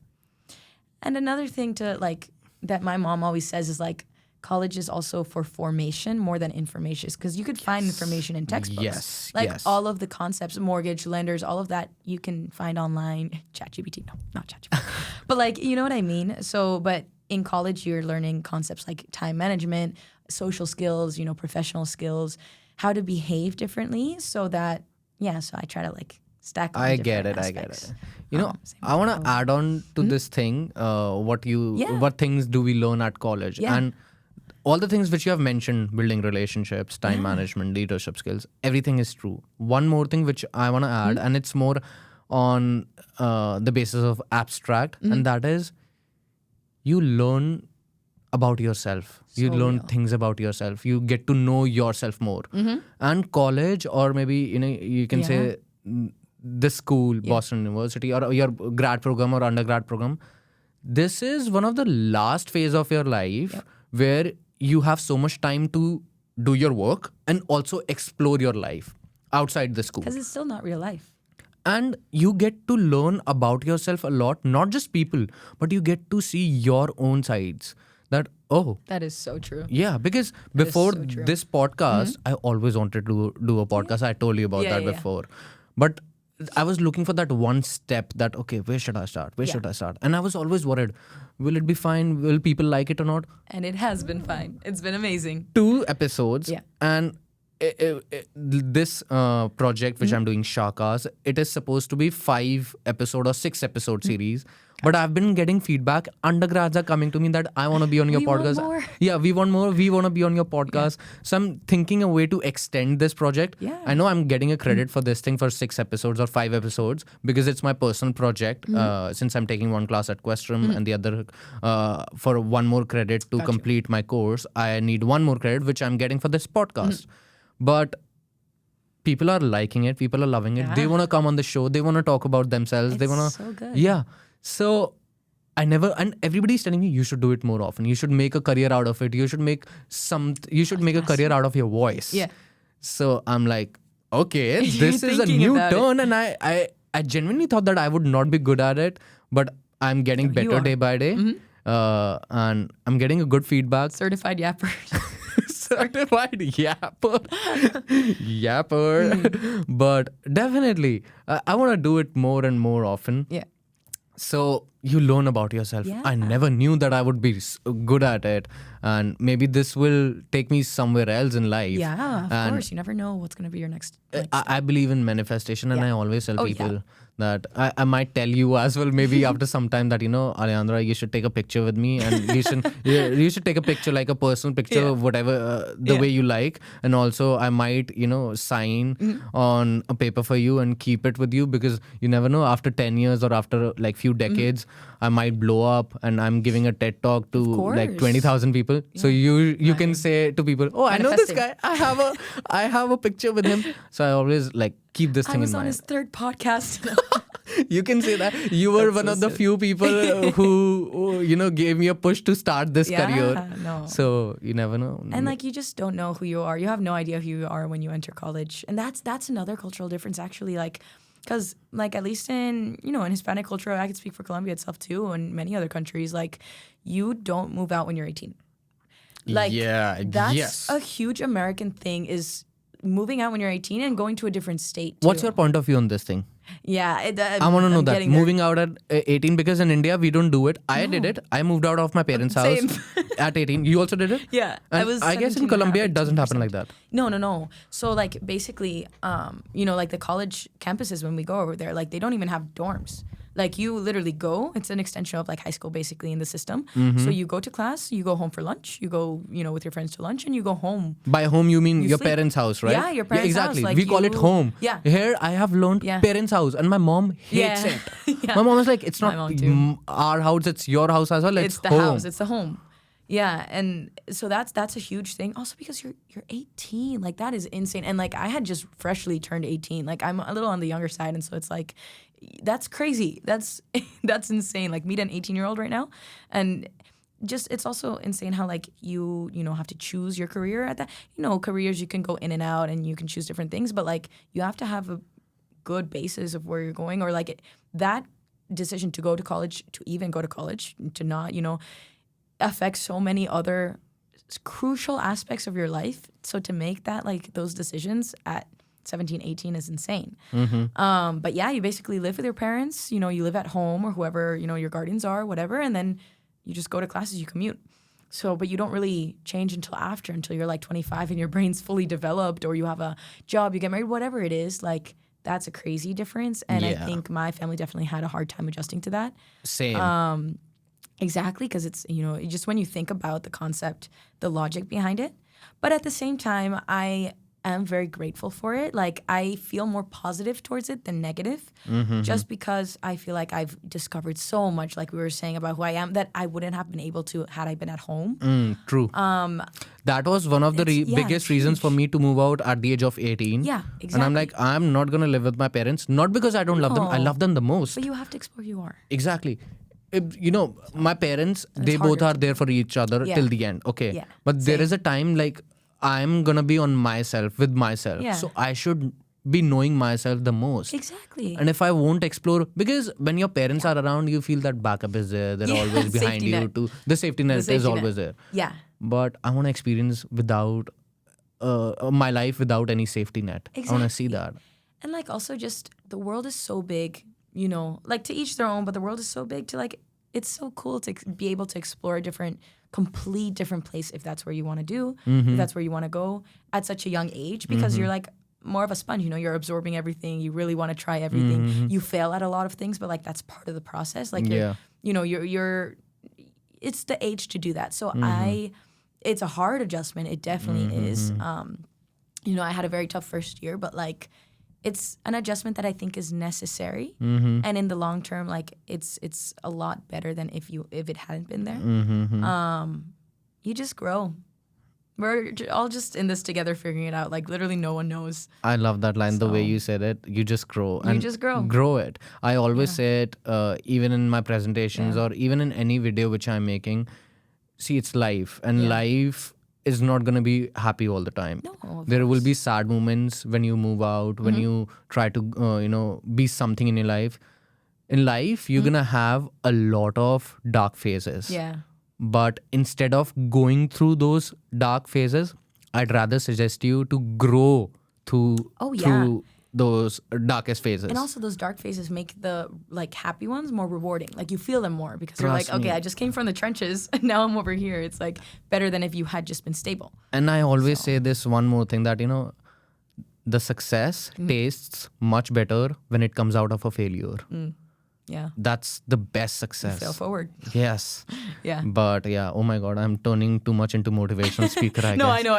And another thing to like that my mom always says is like college is also for formation more than information, because you could find information in textbooks. Yes. Like yes. all of the concepts, mortgage, lenders, all of that you can find online. ChatGPT, no, not ChatGPT. But like, you know what I mean? So, but in college, you're learning concepts like time management, social skills, you know, professional skills, how to behave differently so that, yeah, so I try to like stack on I get different it. aspects. You know, Same I want to add on to this thing. What things do we learn at college? Yeah. And all the things which you have mentioned, building relationships, time management, leadership skills, everything is true. One more thing which I want to add, and it's more on the basis of abstract, and that is you learn about yourself. You learn real. things about yourself. You get to know yourself more. And college, or maybe you can say this school, Boston University, or your grad program or undergrad program, this is one of the last phase of your life where you have so much time to do your work and also explore your life outside the school. Because it's still not real life. And you get to learn about yourself a lot, not just people, but you get to see your own sides. That, That is so true. yeah, because before so true. this podcast, I always wanted to do a podcast. I told you about that Yeah. before. But I was looking for that one step that, okay, where should I start? Where should I start? And I was always worried, will it be fine? Will people like it or not? And it has been fine. It's been amazing. 2 episodes. Yeah. And this project which I'm doing, SHAcast, it is supposed to be 5 episode or 6 episode series. But I've been getting feedback. Undergrads are coming to me that I want to be on your We want podcast. more. Yeah, we want more. We want to be on your podcast. So I'm thinking a way to extend this project. Yeah. I know I'm getting a credit for this thing for 6 episodes or 5 episodes because it's my personal project. Since I'm taking one class at Questrom and the other for one more credit to complete my course, I need one more credit, which I'm getting for this podcast. But people are liking it. People are loving it. They want to come on the show. They want to talk about themselves. They want to. So good. Yeah. So and everybody's telling me you should do it more often. You should make a career out of it. You should make a career out of your voice. Yeah. So I'm like, okay, this is a new turn. And I genuinely thought that I would not be good at it, but I'm getting better day by day. And I'm getting a good feedback. Certified yapper. Certified yapper. But definitely, I want to do it more and more often. Yeah. So you learn about yourself. Yeah. I never knew that I would be good at it. And maybe this will take me somewhere else in life. Yeah, of course. You never know what's going to be your next. I believe in manifestation, and I always tell people that I might tell you as well, maybe after some time, that, Alejandra, you should take a picture with me, and you should take a picture, like a personal picture, whatever, the way you like. And also I might, sign on a paper for you and keep it with you, because you never know, after 10 years or after like few decades, I might blow up and I'm giving a TED talk to like 20,000 people. Yeah. So you can say to people, oh, I know this guy. I have a picture with him. So I always like keep this thing in mind. I was on his 3rd podcast. You can say that. You were one of the few people who gave me a push to start this career. No. So you never know. And like, you just don't know who you are. You have no idea who you are when you enter college. And that's another cultural difference, actually. Like, because like, at least in Hispanic culture, I could speak for Colombia itself too, and many other countries, like, you don't move out when you're 18. Like, that's a huge American thing, is moving out when you're 18 and going to a different state too. What's your point of view on this thing? Yeah. I want to know that. Moving out at 18, because in India, we don't do it. I did it. I moved out of my parents' house at 18. You also did it? Yeah. And I guess in Colombia, it doesn't happen like that. No. So like, basically, like the college campuses, when we go over there, like, they don't even have dorms. Like, you literally go, it's an extension of like high school basically in the system. So you go to class, you go home for lunch, you go, with your friends to lunch, and you go home. By home, you mean your sleep. parents' house, right? Yeah, your parents' exactly. house. Like, we call it home. Yeah. Here, I have learned parents' house, and my mom hates it. My mom is like, it's not our house, it's your house as well. It's the home. house, it's the home. Yeah, and so that's a huge thing. Also, because you're 18, like, that is insane. And like, I had just freshly turned 18. Like, I'm a little on the younger side, and so it's like, that's crazy. That's insane. Like, meet an 18-year-old right now, and just, it's also insane how like you have to choose your career at that. Careers, you can go in and out, and you can choose different things, but like, you have to have a good basis of where you're going, or like that decision to go to college, to even go to college, to not, affects so many other crucial aspects of your life. So to make that, like, those decisions at 17, 18 is insane. But yeah, you basically live with your parents, you live at home, or whoever, your guardians are, whatever, and then you just go to classes, you commute. So, but you don't really change until you're like 25 and your brain's fully developed, or you have a job, you get married, whatever it is. Like, that's a crazy difference. And I think my family definitely had a hard time adjusting to that. Same. Exactly, because it's, just when you think about the concept, the logic behind it. But at the same time, I am very grateful for it. Like, I feel more positive towards it than negative, just because I feel like I've discovered so much, like we were saying, about who I am, that I wouldn't have been able to had I been at home. True. That was one of the biggest reasons for me to move out at the age of 18. Yeah, exactly. And I'm like, I'm not going to live with my parents, not because I don't love them. I love them the most. But you have to explore who you are. Exactly. My parents, they both are there for each other till the end. Okay. Yeah. But there is a time, like, I'm going to be on myself, with myself. Yeah. So I should be knowing myself the most. Exactly. And if I won't explore, because when your parents are around, you feel that backup is there. They're always behind you. The safety net is always there. Yeah. But I want to experience without my life without any safety net. Exactly. I want to see that. And like, also just the world is so big, you know, like to each their own, but the world is so big to like, it's so cool to be able to explore a complete different place if that's where you want to do, if that's where you want to go at such a young age, because you're like more of a sponge, you know, you're absorbing everything. You really want to try everything. You fail at a lot of things, but like that's part of the process. Like you're it's the age to do that. So it's a hard adjustment. It definitely is. You know, I had a very tough first year, but like it's an adjustment that I think is necessary. And in the long term, like it's a lot better than if it hadn't been there. You just grow. We're all just in this together, figuring it out. Like literally, no one knows. I love that line. The way you said it, you just grow. You just grow. Grow it. I always say it, even in my presentations or even in any video which I'm making. See, it's life, and life is not going to be happy all the time. No, there will be sad moments when you move out, when you try to, be something in your life. In life, you're going to have a lot of dark phases. Yeah. But instead of going through those dark phases, I'd rather suggest you to grow through those darkest phases. And also those dark phases make the like happy ones more rewarding. Like you feel them more because you're like, okay, I just came from the trenches and now I'm over here. It's like better than if you had just been stable. And I always say this one more thing, that, the success tastes much better when it comes out of a failure. Yeah. That's the best success. Fail forward. Yes. Yeah. But yeah, oh my God, I'm turning too much into motivational speaker, I guess. No, I know.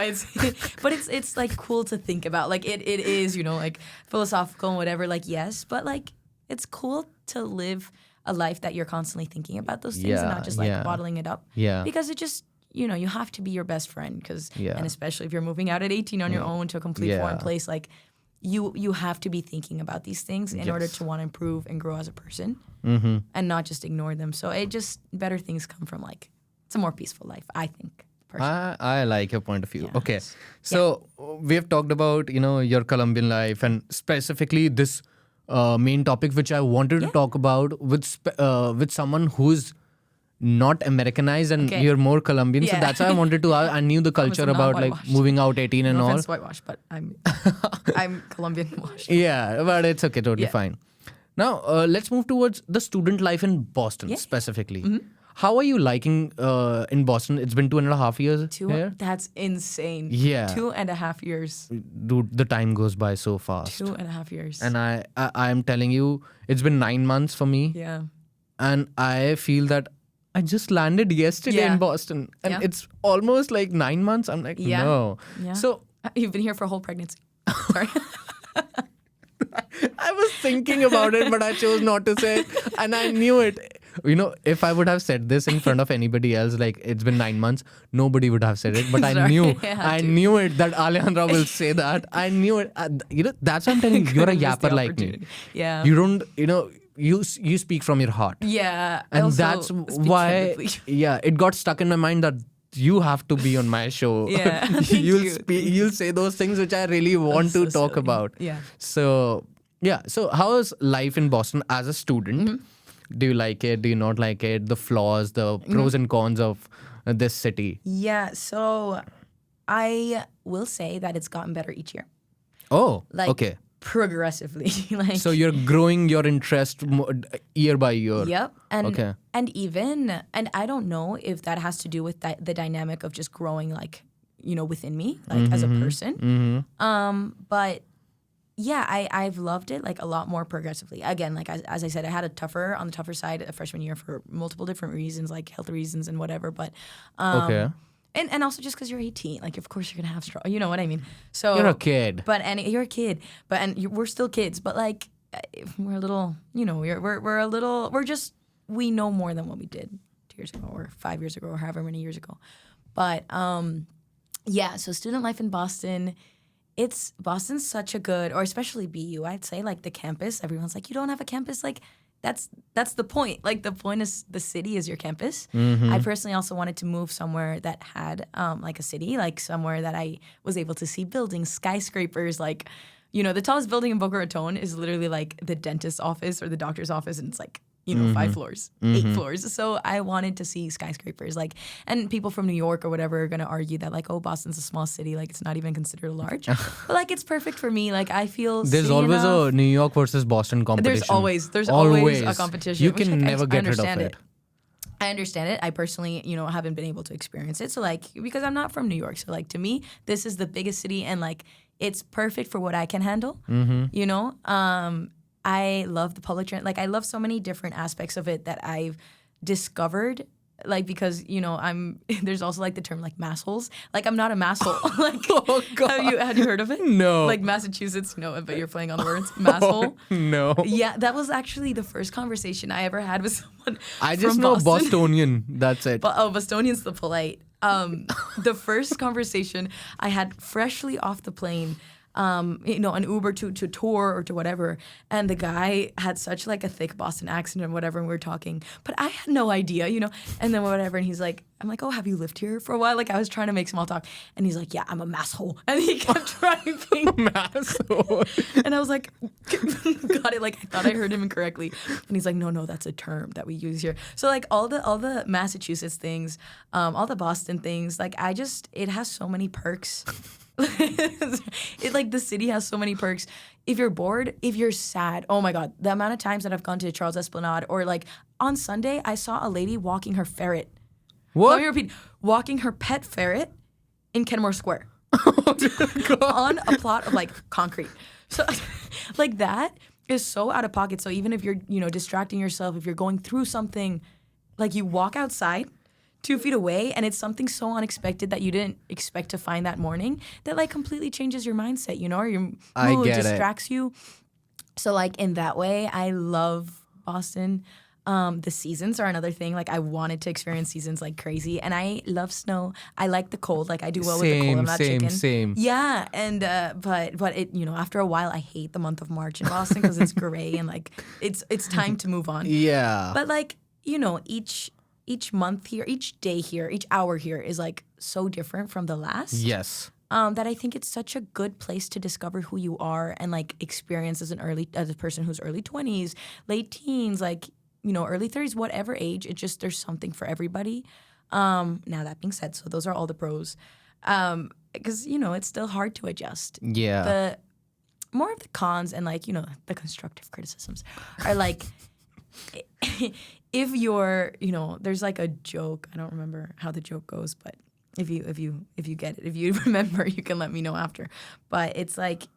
But it's like cool to think about. Like it is, like philosophical and whatever, like yes, but like it's cool to live a life that you're constantly thinking about those things and not just like bottling it up. Yeah. Because it just, you have to be your best friend and especially if you're moving out at 18 on your own to a complete foreign place, like you have to be thinking about these things in order to want to improve and grow as a person and not just ignore them. So it just, better things come from like, it's a more peaceful life, I think. I like your point of view. Yeah. Okay. So we have talked about, your Colombian life and specifically this main topic, which I wanted to talk about with someone who's not Americanized and you're more Colombian. So that's why I wanted to ask. I knew the culture about like moving out 18 and no all. Offense, whitewash, but I'm Colombian washed. Yeah, but it's okay. Totally fine. Now, let's move towards the student life in Boston specifically. How are you liking in Boston? It's been 2.5 years here? That's insane. Yeah. 2.5 years. Dude, the time goes by so fast. 2.5 years. And I'm telling you, it's been 9 months for me. Yeah. And I feel that I just landed yesterday in Boston. And it's almost like 9 months. I'm like, no. Yeah. So you've been here for a whole pregnancy. Sorry. I was thinking about it, but I chose not to say it. And I knew it. If I would have said this in front of anybody else, like it's been 9 months, nobody would have said it. But I knew it that Alejandra will say that. I knew it. That's what I'm telling you. You're a yapper like me. Yeah. You don't, you speak from your heart. Yeah. And that's why, it got stuck in my mind that you have to be on my show. Yeah. You'll say those things which I really want to talk about. Yeah. So how is life in Boston as a student? Do you like it? Do you not like it? The flaws, the pros and cons of this city? Yeah. So I will say that it's gotten better each year. Oh, like, okay. Progressively. So you're growing your interest year by year. Yep. And I don't know if that has to do with the dynamic of just growing like, within me, like as a person. But yeah, I've loved it like a lot more progressively. Again, like as I said, I had on the tougher side a freshman year for multiple different reasons, like health reasons and whatever. But and also just because you're 18, like of course you're gonna have strong. You know what I mean? So you're a kid. You're a kid. We're still kids. But like we're a little, we know more than what we did 2 years ago or 5 years ago or however many years ago. But so student life in Boston. Boston's such a good, or especially BU, I'd say, like the campus. Everyone's like, you don't have a campus? Like, that's the point. Like, the point is the city is your campus. I personally also wanted to move somewhere that had, like, a city, like somewhere that I was able to see buildings, skyscrapers, like, the tallest building in Boca Raton is literally, like, the dentist's office or the doctor's office, and it's, like, 5 floors, 8 floors. So I wanted to see skyscrapers. Like, and people from New York or whatever are going to argue that like, oh, Boston's a small city. Like, it's not even considered large. But like, it's perfect for me. Like, I feel There's always a New York versus Boston competition. There's always a competition. You can never get rid of it. I understand it. I personally, haven't been able to experience it. So like, because I'm not from New York. So like, to me, this is the biggest city and like, it's perfect for what I can handle, I love the public transit. Like, I love so many different aspects of it that I've discovered. Like, because, there's also like the term like massholes. Like, I'm not a masshole. Like, oh, God. Have you heard of it? No. Like Massachusetts, no, but you're playing on the words. Masshole. No. Yeah, that was actually the first conversation I ever had with someone. I just from know Boston. Bostonian. That's it. Bostonian's the polite. The first conversation I had freshly off the plane, an Uber to tour or to whatever, and the guy had such like a thick Boston accent and whatever, and we were talking, but I had no idea, and then whatever, and he's like, I'm like, oh, have you lived here for a while? Like, I was trying to make small talk, and he's like, yeah, I'm a masshole, and he kept driving. Masshole. And I was like, got it, like, I thought I heard him incorrectly, and he's like, no, that's a term that we use here. So like all the Massachusetts things, all the Boston things, like it has so many perks. The city has so many perks. If you're bored, if you're sad, oh my God, the amount of times that I've gone to Charles Esplanade, or like on Sunday, I saw a lady walking her ferret. What? Let me repeat, walking her pet ferret in Kenmore Square. On a plot of like concrete. So like that is so out of pocket. So even if you're, distracting yourself, if you're going through something, like you walk outside 2 feet away and it's something so unexpected that you didn't expect to find that morning that like completely changes your mindset, or your mood distracts you. So like in that way, I love Boston. The seasons are another thing. Like, I wanted to experience seasons like crazy, and I love snow. I like the cold. Like, I do well with the cold. I'm not chicken. Same. Yeah, and but it, after a while, I hate the month of March in Boston because it's gray and like it's time to move on. Yeah. But like, each month here, each day here, each hour here is like so different from the last. Yes. That I think it's such a good place to discover who you are and like experience as a person who's early 20s, late teens, like, early 30s, whatever age. It just, there's something for everybody. Now that being said, so those are all the pros. Because, it's still hard to adjust. Yeah. The more of the cons and like, the constructive criticisms are like, if you're, there's like a joke. I don't remember how the joke goes, but if you get it, if you remember, you can let me know after. But it's like,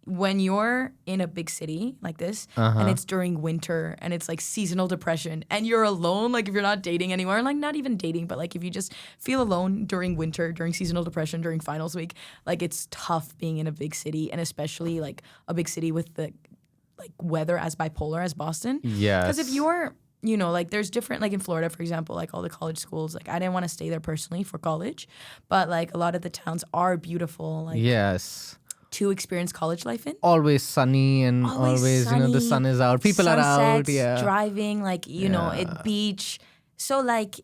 when you're in a big city like this and it's during winter and it's like seasonal depression and you're alone, like if you're not dating anywhere, like not even dating, but like if you just feel alone during winter, during seasonal depression, during finals week, like it's tough being in a big city, and especially like a big city with the like weather as bipolar as Boston. Yes. Because if you're, like there's different, like in Florida, for example, like all the college schools, like I didn't want to stay there personally for college, but like a lot of the towns are beautiful. Like, yes. To experience college life in. Always sunny and always sunny, the sun is out. People sunsets, are out. Yeah. Driving, like, at beach. So, like,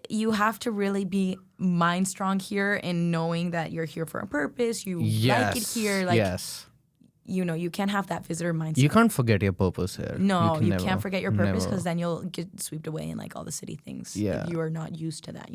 you have to really be mind strong here in knowing that you're here for a purpose. You like it here. Like, you can't have that visitor mindset. You can't forget your purpose here. No, you can't forget your purpose because then you'll get swept away in, like, all the city things. Yeah. Like, you are not used to that,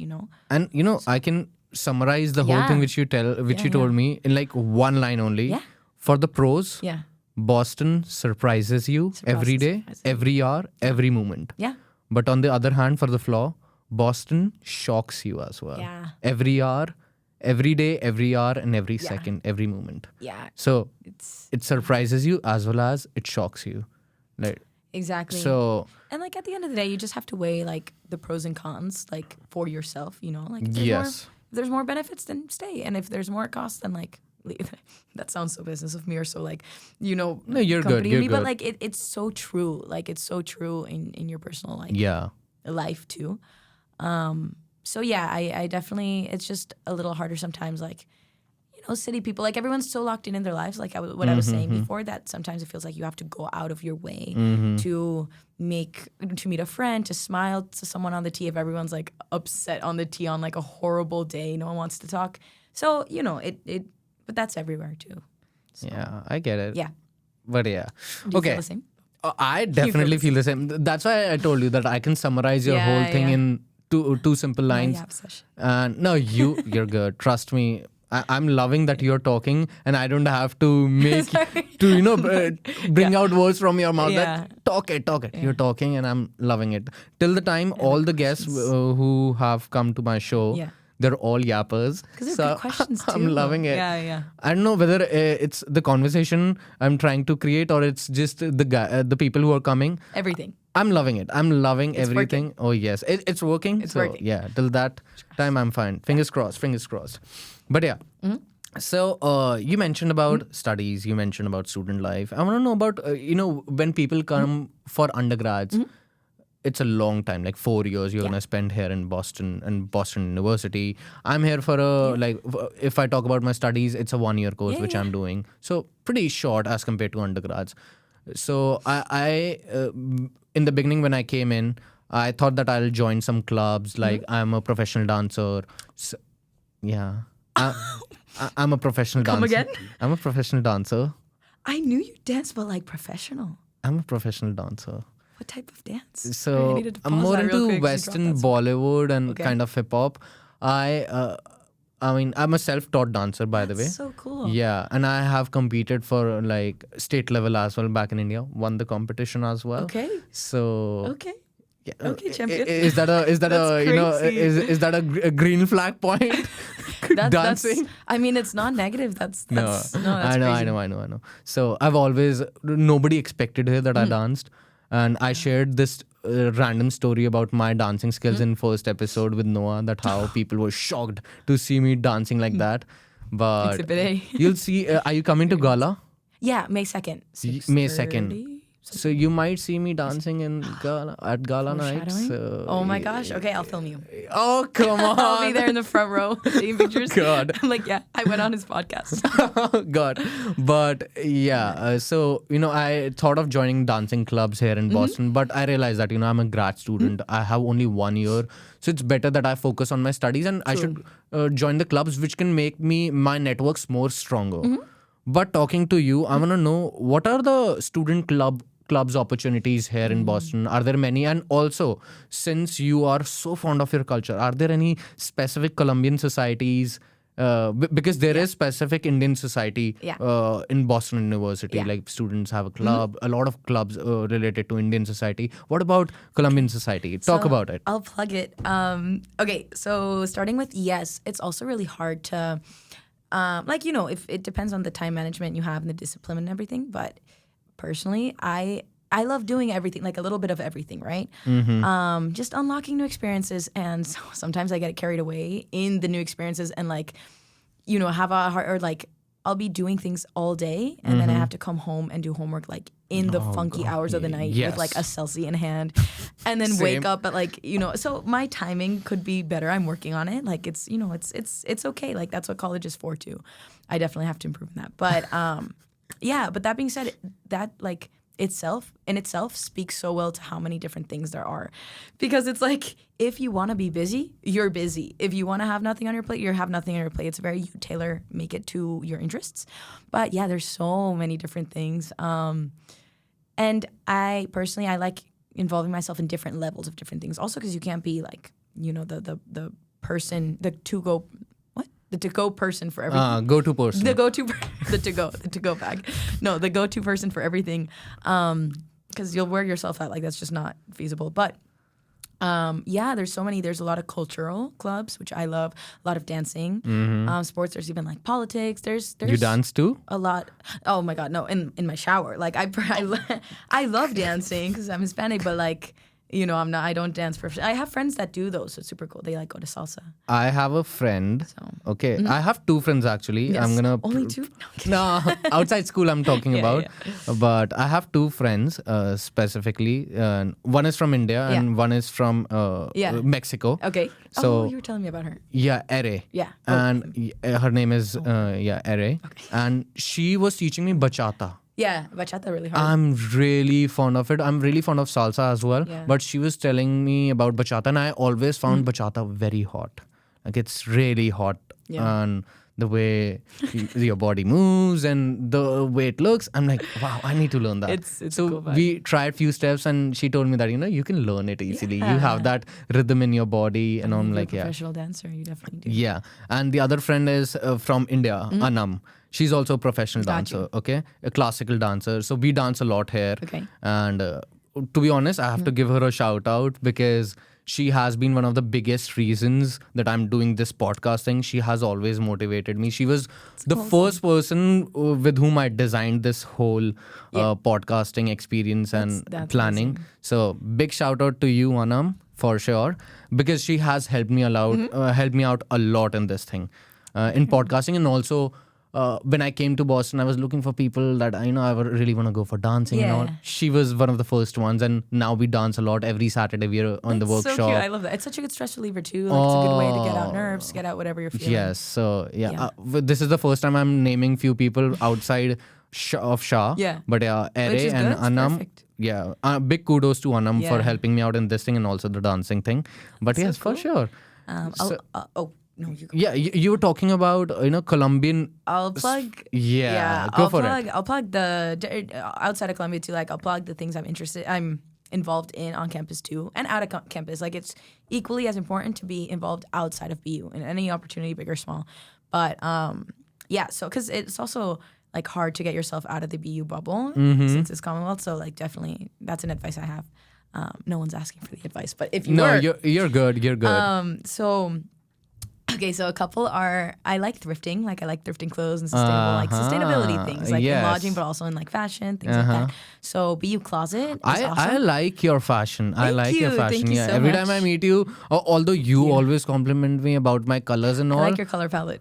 And, I can summarize the whole thing which you told me in like one line only. Yeah. For the pros, Yeah. Boston surprises you every day, every hour, every moment. Yeah. But on the other hand, for the flaw, Boston shocks you as well. Yeah. Every hour, every day, every hour, and every second, every moment. Yeah. So it surprises you as well as it shocks you. Like, exactly. So, and like at the end of the day, you just have to weigh like the pros and cons, like for yourself, like if there's more benefits, then stay. And if there's more costs, then like leave. That sounds so business of me or so like, no, you're good. You're me, good. But like it's so true. Like it's so true in your personal life too. So yeah, I definitely, it's just a little harder sometimes, like, city people, like everyone's so locked in their lives, like what I was saying before, that sometimes it feels like you have to go out of your way to meet a friend, to smile to someone on the T if everyone's like upset on the T on like a horrible day, no one wants to talk. So, but that's everywhere too. So, yeah, I get it. yeah. But yeah. Do you feel the same? I definitely feel the same. That's why I told you that I can summarize your whole thing in two simple lines. No, you're good. Trust me. I'm loving that you're talking, and I don't have to make bring out words from your mouth. That talk it. Yeah. You're talking, and I'm loving it. Till the time, all the guests who have come to my show. Yeah. They're all yappers. Because they're good questions too. I'm loving it. Yeah. I don't know whether it's the conversation I'm trying to create or it's just the people who are coming. Everything. I'm loving it. I'm loving everything. Working. Oh, yes. It's working. It's working. Yeah, till that time, I'm fine. Fingers crossed. But yeah. Mm-hmm. So you mentioned about studies. You mentioned about student life. I want to know about, when people come for undergrads, it's a long time, like 4 years you're going to spend here in Boston and Boston University. I'm here for if I talk about my studies, it's a 1 year course which I'm doing. So pretty short as compared to undergrads. So I in the beginning when I came in, I thought that I'll join some clubs. Like I'm a professional dancer. So, yeah. I'm a professional dancer. Come again? I'm a professional dancer. I knew you danced, but like professional. I'm a professional dancer. What type of dance? So I'm more into Western Bollywood and kind of hip hop. I'm a self-taught dancer, by the way. So cool. Yeah, and I have competed for like state level as well back in India. Won the competition as well. Okay. So. Okay. Yeah. Okay, champion. Is that a green flag point? Dancing. I mean, it's not negative. That's that's I know. So I've always nobody expected here that I danced. And I shared this random story about my dancing skills in first episode with Noah, that how people were shocked to see me dancing like that. But Exhibit A. You'll see, are you coming to Gala? Yeah, May 2nd. May 2nd. So you might see me dancing in at Gala nights. Oh my gosh. Okay, I'll film you. Oh, come on. I'll be there in the front row taking pictures. God. I'm like, yeah, I went on his podcast. God. But yeah, so, I thought of joining dancing clubs here in Boston, but I realized that, I'm a grad student. I have only 1 year. So it's better that I focus on my studies and I should join the clubs which can make my networks more stronger. But talking to you, I want to know, what are the student clubs opportunities here in Boston? Are there many? And also, since you are so fond of your culture, are there any specific Colombian societies? Because there is specific Indian society in Boston University. Like students have a club, a lot of clubs related to Indian society. What about Colombian society? Talk about it. I'll plug it. Okay, so starting with yes, it's also really hard to, if it depends on the time management you have and the discipline and everything, but personally, I love doing everything, like a little bit of everything, right? Just unlocking new experiences, and so sometimes I get carried away in the new experiences and have a heart, or like I'll be doing things all day and then I have to come home and do homework like in the funky hours of the night with like a Celsius in hand, and then wake up at so my timing could be better. I'm working on it. Like it's okay. Like that's what college is for too. I definitely have to improve in that. But but that being said, that like itself speaks so well to how many different things there are. Because it's like, if you want to be busy, you're busy. If you want to have nothing on your plate, you have nothing on your plate. It's very make it to your interests. But yeah, there's so many different things. And I personally, I like involving myself in different levels of different things. Also because you can't be like, the person, the to-go person for everything. Go-to person. The to-go bag. No, the go-to person for everything. Because you'll wear yourself out. Like, that's just not feasible. But, there's a lot of cultural clubs, which I love. A lot of dancing. Sports, there's even, like, politics. There's You dance too? A lot. Oh, my God, no, in my shower. Like, I love dancing because I'm Hispanic, but, like, I don't dance professionally. I have friends that do those, so it's super cool. They like go to salsa. I have a friend. Okay, I have two friends actually. Yes. I'm gonna only two. No, outside school I'm talking about. Yeah. But I have two friends specifically. One is from India and one is from Mexico. Okay. So you were telling me about her. Yeah, Ere. Yeah. And her name is Ere. Okay. And she was teaching me bachata. Yeah, bachata really hard. I'm really fond of it. I'm really fond of salsa as well. Yeah. But she was telling me about bachata, and I always found bachata very hot. Like, it's really hot. Yeah. And the way your body moves and the way it looks. I'm like, wow, I need to learn that. It's a so cool vibe. we tried few steps and she told me that, you can learn it easily. You Yeah. have that rhythm in your body. And I'm You're like, a yeah. professional dancer. You definitely do. Yeah. And the other friend is from India, Anam. She's also a professional Got dancer, okay? A classical dancer. So we dance a lot here. Okay. And to be honest, I have to give her a shout out because she has been one of the biggest reasons that I'm doing this podcasting. She has always motivated me. She was the first person with whom I designed this whole podcasting experience and That's planning. amazing. So big shout out to you, Anam, for sure, because she has helped me helped me out a lot in this thing, in podcasting. And also when I came to Boston, I was looking for people that I really want to go for dancing and all. Yeah. She was one of the first ones, and now we dance a lot. Every Saturday we're on the workshop. So cute. I love that. It's such a good stress reliever too. Like, it's a good way to get out nerves, get out whatever you're feeling. Yes. So Yeah. this is the first time I'm naming few people outside of Shah. Yeah. But yeah, Which Ere is and good. It's Anam. perfect. Yeah. Big kudos to Anam for Yeah. helping me out in this thing and also the dancing thing. But yes, for cool. sure. No, you go. Yeah, you were talking about Colombian. I'll plug. Yeah, go I'll for plug, it. I'll plug the outside of Colombia too. Like, I'll plug the things I'm involved in on campus too, and out of campus. Like, it's equally as important to be involved outside of BU in any opportunity, big or small. But yeah, so because it's also like hard to get yourself out of the BU bubble since it's Commonwealth. So like, definitely that's an advice I have. No one's asking for the advice, but if you No, were, you're good. You're good. Okay, so a couple are, I like thrifting. Like, I like thrifting clothes and sustainability things, like in lodging, but also in like fashion, things like that. So BU Closet is I awesome. like your fashion. I Thank like your you. fashion. Thank you Yeah. so Every much. time I meet you, although you always compliment me about my colors and all, I like your color palette.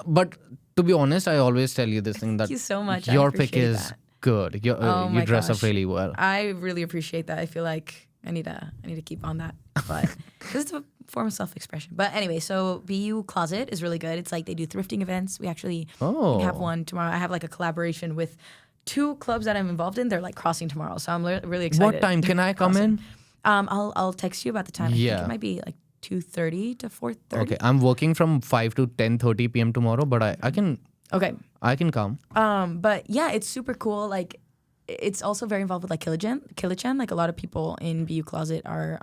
but to be honest, I always tell you this thing that Thank you so much. I your pick appreciate is that. good. You my dress up gosh. really well. I really appreciate that. I feel like I need to keep on that, but because it's a form of self-expression. But anyway, so BU Closet is really good. It's like they do thrifting events. We actually have one tomorrow. I have like a collaboration with 2 clubs that I'm involved in. They're like crossing tomorrow, so I'm really excited. What time can I come in? I'll text you about the time. I Yeah. think it might be like 2:30 to 4:30. Okay, I'm working from 5 to 10:30 p.m. tomorrow, but I can Okay. come. But yeah, it's super cool. Like, it's also very involved with like Kilichan. Like, a lot of people in BU Closet are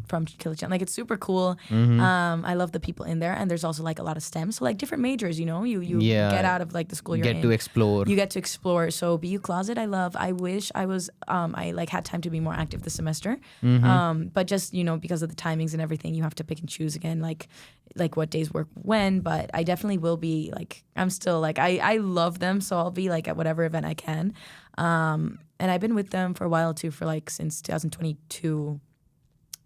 from Kilichan. Like, it's super cool. I love the people in there, and there's also like a lot of STEM. So like different majors, you get out of like the school you're in. Get to explore. You get to explore. So BU Closet, I love. I wish I was. I like had time to be more active this semester. But just because of the timings and everything, you have to pick and choose again. Like what days work when. But I definitely will be like. I'm still like I love them, so I'll be like at whatever event I can. And I've been with them for a while too, for like since 2022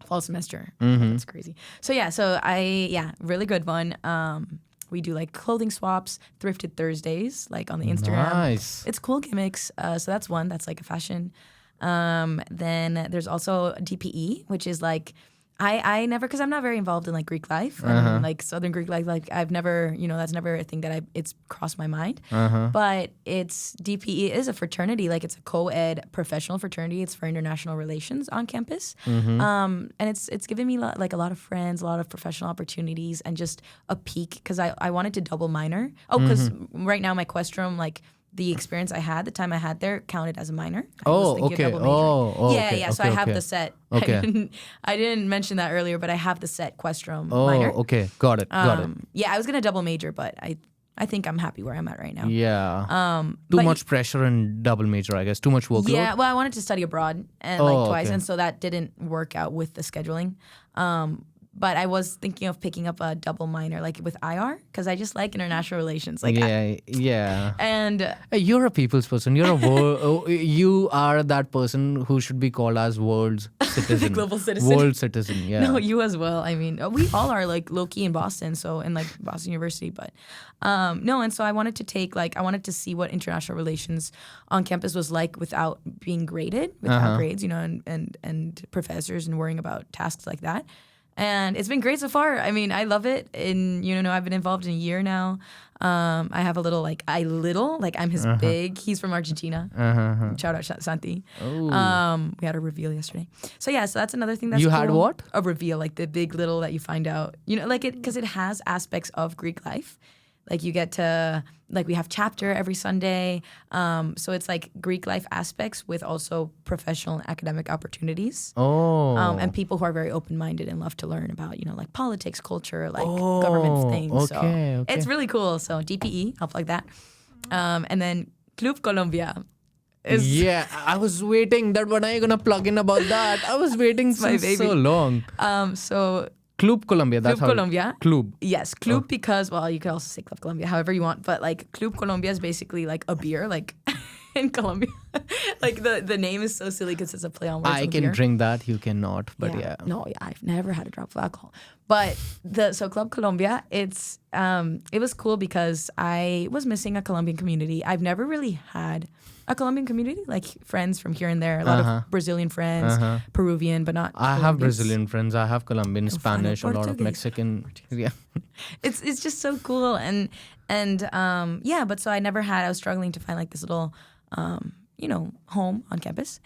fall semester. That's crazy. So really good one. We do like clothing swaps, thrifted Thursdays, like on the Instagram. Nice. It's cool gimmicks. So that's one. That's like a fashion. Then there's also DPE, which is like I never, because I'm not very involved in like Greek life and like Southern Greek life. Like, I've never, that's never a thing that it's crossed my mind. But it's DPE is a fraternity. Like, it's a co-ed professional fraternity. It's for international relations on campus. And it's given me like a lot of friends, a lot of professional opportunities, and just a peak, because I wanted to double minor. Because right now my Questrom, like, the experience I had, the time I had there, counted as a minor. I was thinking of okay. double majoring. Okay. Yeah. So I have the set. Okay. I didn't mention that earlier, but I have the set Questrom Oh, minor. okay. Got it. Yeah, I was gonna double major, but I think I'm happy where I'm at right now. Yeah. Too but much pressure and double major, I guess. Too much workload. Yeah, well, I wanted to study abroad and like twice, okay. and so that didn't work out with the scheduling. But I was thinking of picking up a double minor, like with IR, because I just like international relations. Like, yeah. And Hey, you're a people's person. You're you are that person who should be called as world's citizen. Global citizen. World citizen, yeah. No, you as well. I mean, we all are like low key in Boston, so in like Boston University. But no, and so I wanted to see what international relations on campus was like without being graded, without grades, and professors and worrying about tasks like that. And it's been great so far. I mean, I love it. And, I've been involved in a year now. I have I'm his big. He's from Argentina. Shout out Santi. We had a reveal yesterday. So that's another thing that's You cool. had what? A reveal, like the big little that you find out. Because it has aspects of Greek life Like you get to, like we have chapter every Sunday. So it's like Greek life aspects with also professional and academic opportunities. Oh. And people who are very open-minded and love to learn about, like politics, culture, like government things. Okay, so it's really cool. So DPE, I'll plug that. And then Club Colombia. Yeah, I was waiting that when are you gonna plug in about that? I was waiting since so long. So Club Colombia, that's Club how Colombia. Club. Yes, Club because, well, you could also say Club Colombia, however you want, but like Club Colombia is basically like a beer, like in Colombia. Like the name is so silly because it's a play on words. I can beer. drink that, you cannot, but yeah. No, I've never had a drop of alcohol. But so Club Colombia, it was cool because I was missing a Colombian community. I've never really had a Colombian community, like friends from here and there. A lot of Brazilian friends, Peruvian, but not. I have Brazilian friends. I have Colombian, Spanish, a lot of Portuguese. Mexican. Yeah. It's just so cool and yeah. But so I was struggling to find like this little home on campus,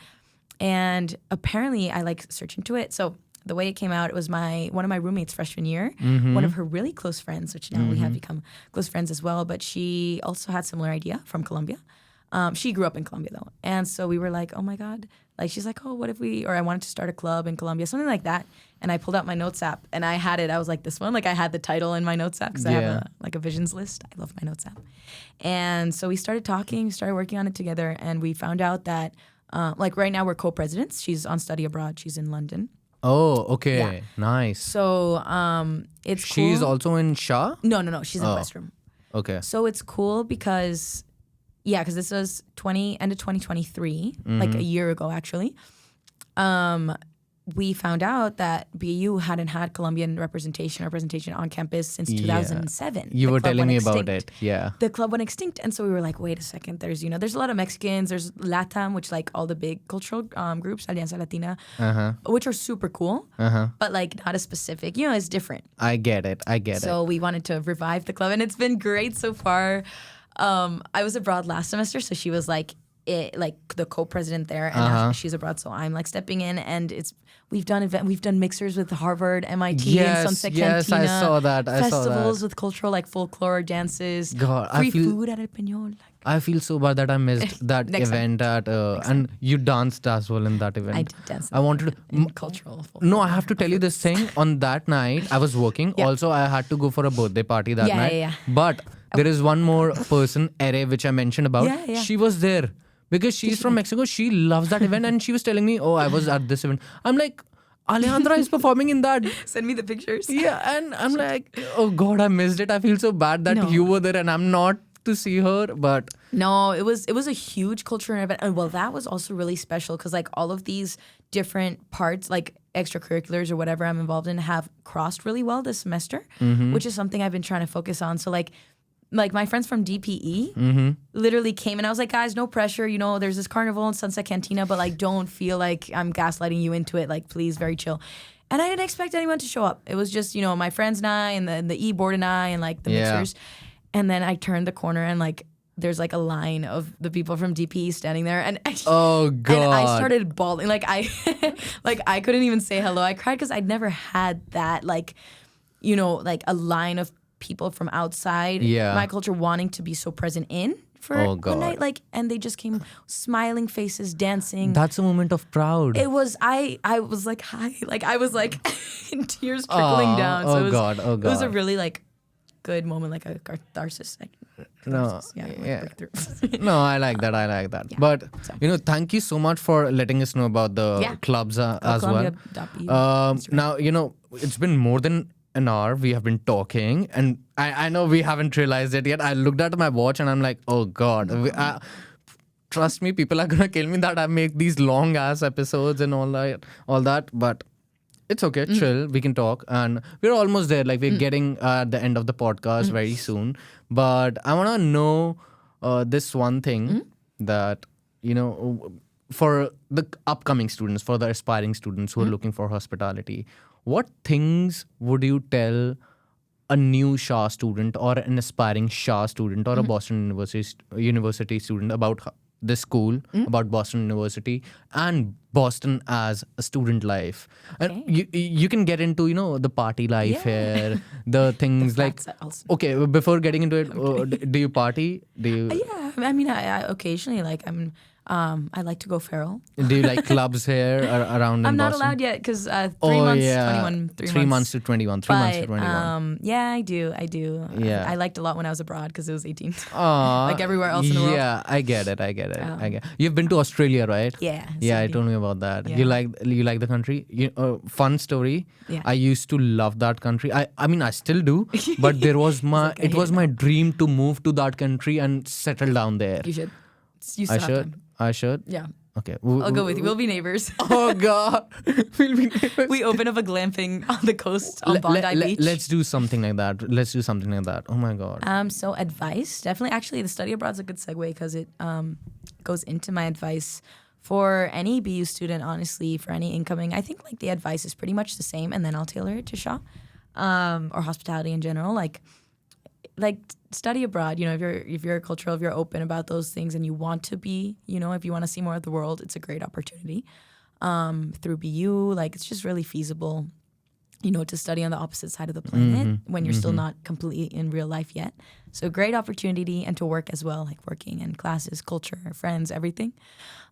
and apparently I like searched into it. So the way it came out, it was one of my roommates freshman year, one of her really close friends, which now we have become close friends as well. But she also had similar idea from Colombia. She grew up in Colombia though. And so we were like, oh my God. Like she's like, oh, what if I wanted to start a club in Colombia, something like that. And I pulled out my notes app and I had it. I was like, this one, like I had the title in my notes app because I have a visions list. I love my notes app. And so we started talking, started working on it together. And we found out that like right now we're co-presidents. She's on study abroad. She's in London. Oh, okay. Yeah. Nice. So it's cool. She's also in Shah? No. She's in Questrom. Okay. So it's cool because this was end of 2023, like a year ago actually. We found out that BU hadn't had Colombian representation on campus since 2007. You were telling me about it. Yeah. The club went extinct, and so we were like, wait a second. There's a lot of Mexicans. There's LATAM, which like all the big cultural groups, Alianza Latina, which are super cool, but like not as specific. It's different. I get it. So we wanted to revive the club, and it's been great so far. I was abroad last semester, so she was like the co-president there, and now she's abroad, so I'm like stepping in, and we've done mixers with Harvard, MIT, and Sunset Cantina. Yes, I saw that. Festivals with cultural like folklore dances. God, free food at El Peñol. I feel so bad that I missed that event and you danced as well in that event. I did dance. I wanted to cultural. No, I have to tell you this thing. On that night, I was working. Yeah. Also, I had to go for a birthday party that night. Yeah. But there is one more person, Ere, which I mentioned about. Yeah. She was there because she's from Mexico. She loves that event, and she was telling me, "Oh, I was at this event." I'm like, Alejandra is performing in that. Send me the pictures. Yeah, and I'm like, oh God, I missed it. I feel so bad that you were there and I'm not to see her. But no, it was a huge cultural event, and well, that was also really special because like all of these different parts, like extracurriculars or whatever I'm involved in, have crossed really well this semester, which is something I've been trying to focus on. So like my friends from DPE literally came, and I was like, guys, no pressure. There's this carnival in Sunset Cantina, but like, don't feel like I'm gaslighting you into it. Like, please, very chill. And I didn't expect anyone to show up. It was just, my friends and I, and the e-board and I, and like the mixers. And then I turned the corner, and like, there's like a line of the people from DPE standing there, and oh God, and I started bawling. Like I couldn't even say hello. I cried because I'd never had that, like, like a line of people from outside my culture wanting to be so present in for one night, like, and they just came, smiling faces, dancing. That's a moment of proud. It was. I was like, hi, like I was like tears trickling down. So it was a really like good moment, like a catharsis. No, I like that. Yeah. But thank you so much for letting us know about the clubs as well. Now it's been more than an hour we have been talking, and I know we haven't realized it yet. I looked at my watch and I'm like, oh God. Trust me, people are gonna kill me that I make these long ass episodes and all that, but it's okay, chill, we can talk, and we're almost there. Like, we're getting at the end of the podcast very soon. But I want to know this one thing that, for the upcoming students, for the aspiring students who are looking for hospitality, what things would you tell a new SHA student or an aspiring SHA student or a Boston University student about this school, about Boston University and Boston as a student life. And you can get into, the party life here, the things like, okay, before getting into it, do you party? Do you? Yeah, I mean, I occasionally I like to go feral. Do you like clubs here around in I'm not Boston? allowed yet because 3 months, 21, 3 months to 21. 3 months to 21. Yeah, I do. Yeah. I liked a lot when I was abroad because it was 18. Aw, like everywhere else in the world. Yeah, I get it. You've been to Australia, right? Yeah. Yeah, so told me about that. Yeah. You like the country? Fun story. Yeah. I used to love that country. I mean, I still do. But it was my dream to move to that country and settle down there. You should. You still have time. I should. Yeah. Okay. I'll go with you. We'll be neighbors. Oh God, we'll be neighbors. We open up a glamping on the coast on Bondi Beach. Let's do something like that. Oh my God. So advice, definitely. Actually, the study abroad's a good segue because it goes into my advice for any BU student. Honestly, for any incoming, I think like the advice is pretty much the same, and then I'll tailor it to Sha, or hospitality in general. Like study abroad. If you're cultural, if you're open about those things, and you want to be, if you want to see more of the world, it's a great opportunity. Through BU, like it's just really feasible, to study on the opposite side of the planet when you're still not completely in real life yet. So great opportunity, and to work as well, like working in classes, culture, friends, everything.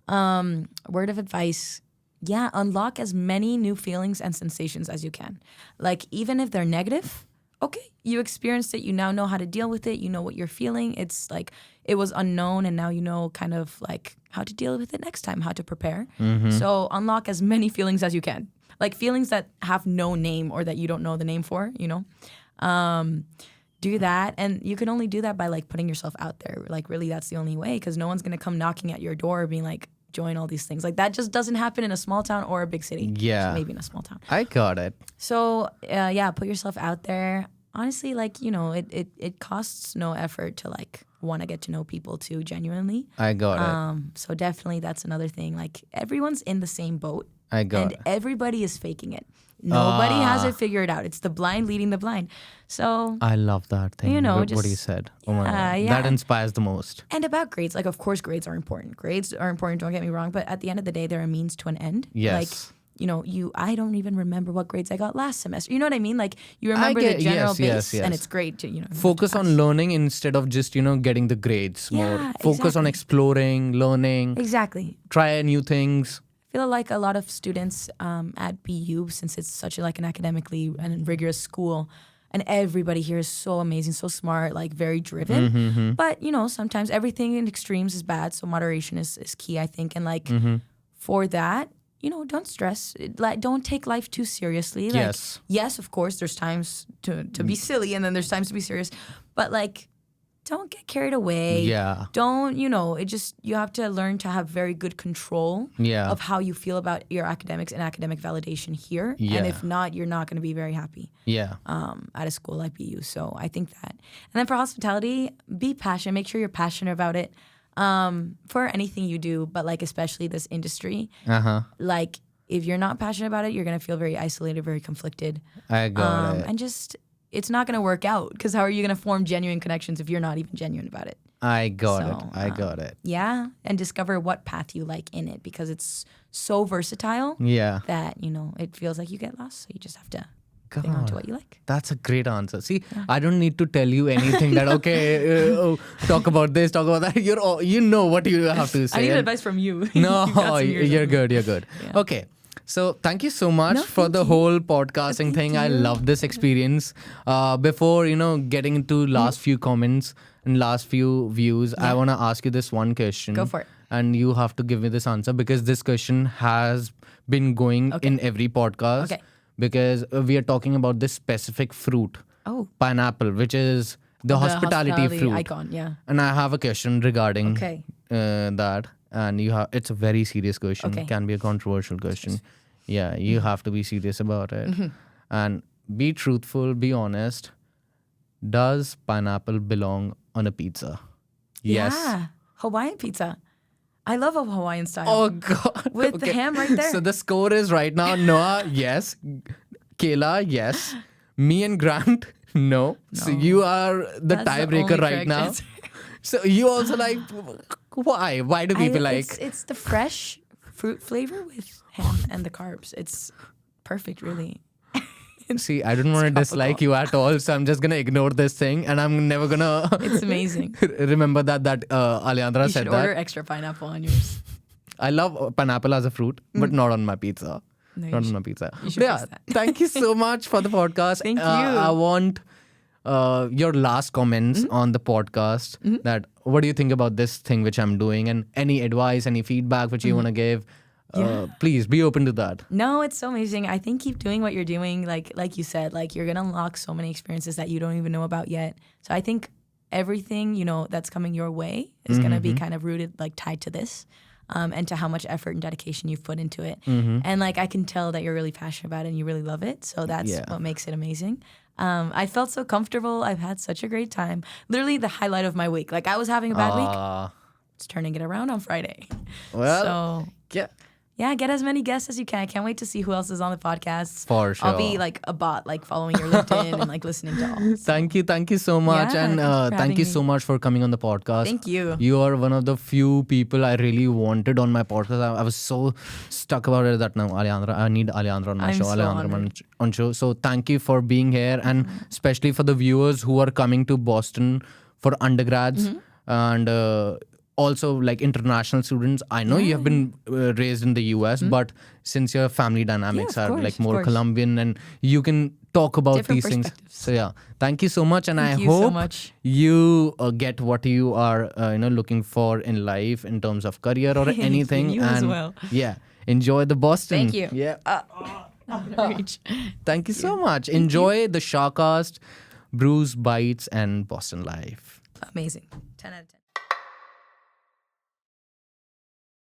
Word of advice. Yeah, unlock as many new feelings and sensations as you can. Like even if they're negative, okay, you experienced it. You now know how to deal with it. You know what you're feeling. It's like it was unknown, and now you know kind of like how to deal with it next time, how to prepare. So unlock as many feelings as you can. Like feelings that have no name or that you don't know the name for, do that. And you can only do that by like putting yourself out there. Like really that's the only way, because no one's going to come knocking at your door being like, join all these things. Like that just doesn't happen in a small town or a big city. Yeah. Maybe in a small town. I got it. So put yourself out there. Honestly, like, it costs no effort to like want to get to know people too, genuinely. I got it. So definitely that's another thing. Like everyone's in the same boat. I got and it. everybody is faking it. Nobody has it figured out. It's the blind leading the blind. So I love that thing. What you said. Oh my God. That inspires the most. And about grades, like of course grades are important. Grades are important, don't get me wrong, but at the end of the day, they're a means to an end. Yes. Like, I don't even remember what grades I got last semester. You know what I mean? Like you remember the general base, and it's great to, focus on learning instead of just, getting the grades more. Focus on exploring, learning. Exactly. Try new things. I feel like a lot of students at BU, since it's such like an academically and rigorous school, and everybody here is so amazing, so smart, like very driven. But, sometimes everything in extremes is bad. So moderation is key, I think. And like for that, don't stress. Like, don't take life too seriously. Like, yes, of course, there's times to be silly, and then there's times to be serious. But like, don't get carried away. Yeah. Don't, you have to learn to have very good control of how you feel about your academics and academic validation here. Yeah. And if not, you're not going to be very happy. Yeah. At a school like BU. So I think that. And then for hospitality, be passionate. Make sure you're passionate about it. For anything you do, but like especially this industry. Like if you're not passionate about it, you're going to feel very isolated, very conflicted. I got it. And just, it's not going to work out, because how are you going to form genuine connections if you're not even genuine about it? I got it. Yeah. And discover what path you like in it, because it's so versatile that, it feels like you get lost. So you just have to hang on to what you like. That's a great answer. See, I don't need to tell you anything that, okay, talk about this, talk about that. You know what you have to say. I need advice from you. No, you're good. Yeah. Okay. So thank you so much for the whole podcasting thing. I love this experience. Before, getting into last few comments and last few views, I want to ask you this one question. Go for it. And you have to give me this answer, because this question has been going in every podcast. Okay. Because we are talking about this specific fruit. Oh. Pineapple, which is the hospitality fruit. Icon, yeah. And I have a question regarding that. And it's a very serious question. Okay. Can be a controversial question. Yeah, you have to be serious about it. And be truthful, be honest. Does pineapple belong on a pizza? Yes. Yeah. Hawaiian pizza. I love a Hawaiian style. Oh, God. With the ham right there. So the score is right now Noah, yes. Kayla, yes. Me and Grant, no. So you are the tiebreaker right now. So you also like, Why? Why do people like? It's the fresh fruit flavor with ham and the carbs. It's perfect, really. See, I don't want to dislike you at all, so I'm just gonna ignore this thing, and I'm never gonna. It's amazing. remember that Alejandra You said should that. order extra pineapple on yours. I love pineapple as a fruit, but not on my pizza. No, Not you on my pizza. you should Yeah, fix that. thank you so much for the podcast. Thank you. I want your last comments on the podcast. That what do you think about this thing which I'm doing, and any advice, any feedback which you want to give. Please be open to that. No, it's so amazing. I think keep doing what you're doing. Like you said, like you're gonna unlock so many experiences that you don't even know about yet. So I think everything that's coming your way is gonna be kind of rooted, like tied to this, and to how much effort and dedication you've put into it. And like I can tell that you're really passionate about it and you really love it. So that's what makes it amazing. I felt so comfortable. I've had such a great time. Literally the highlight of my week. Like I was having a bad week. It's turning it around on Friday. Well, Yeah, get as many guests as you can. I can't wait to see who else is on the podcast. For sure. I'll be like a bot, like following your LinkedIn and like listening to all. Thank you so much, Yeah, and thanks for thank having you me. so much for coming on the podcast. Thank you. You are one of the few people I really wanted on my podcast. I was so stuck about it that now I need Alejandra on my I'm show. so Alejandra honored. on show. So thank you for being here, and especially for the viewers who are coming to Boston for undergrads and. Also, like international students, I know you have been raised in the US, but since your family dynamics of are course, like of more course. Colombian, and you can talk about Different these things. perspectives. So yeah, thank you so much, and Thank I you so hope much. you get what you are looking for in life in terms of career or Thank you. anything. You and as well. yeah, enjoy the Boston. Thank you. Yeah, Reach. thank you so much. Enjoy the SHAcast, Brews, Bites, and Boston life. Amazing. 10 out of 10.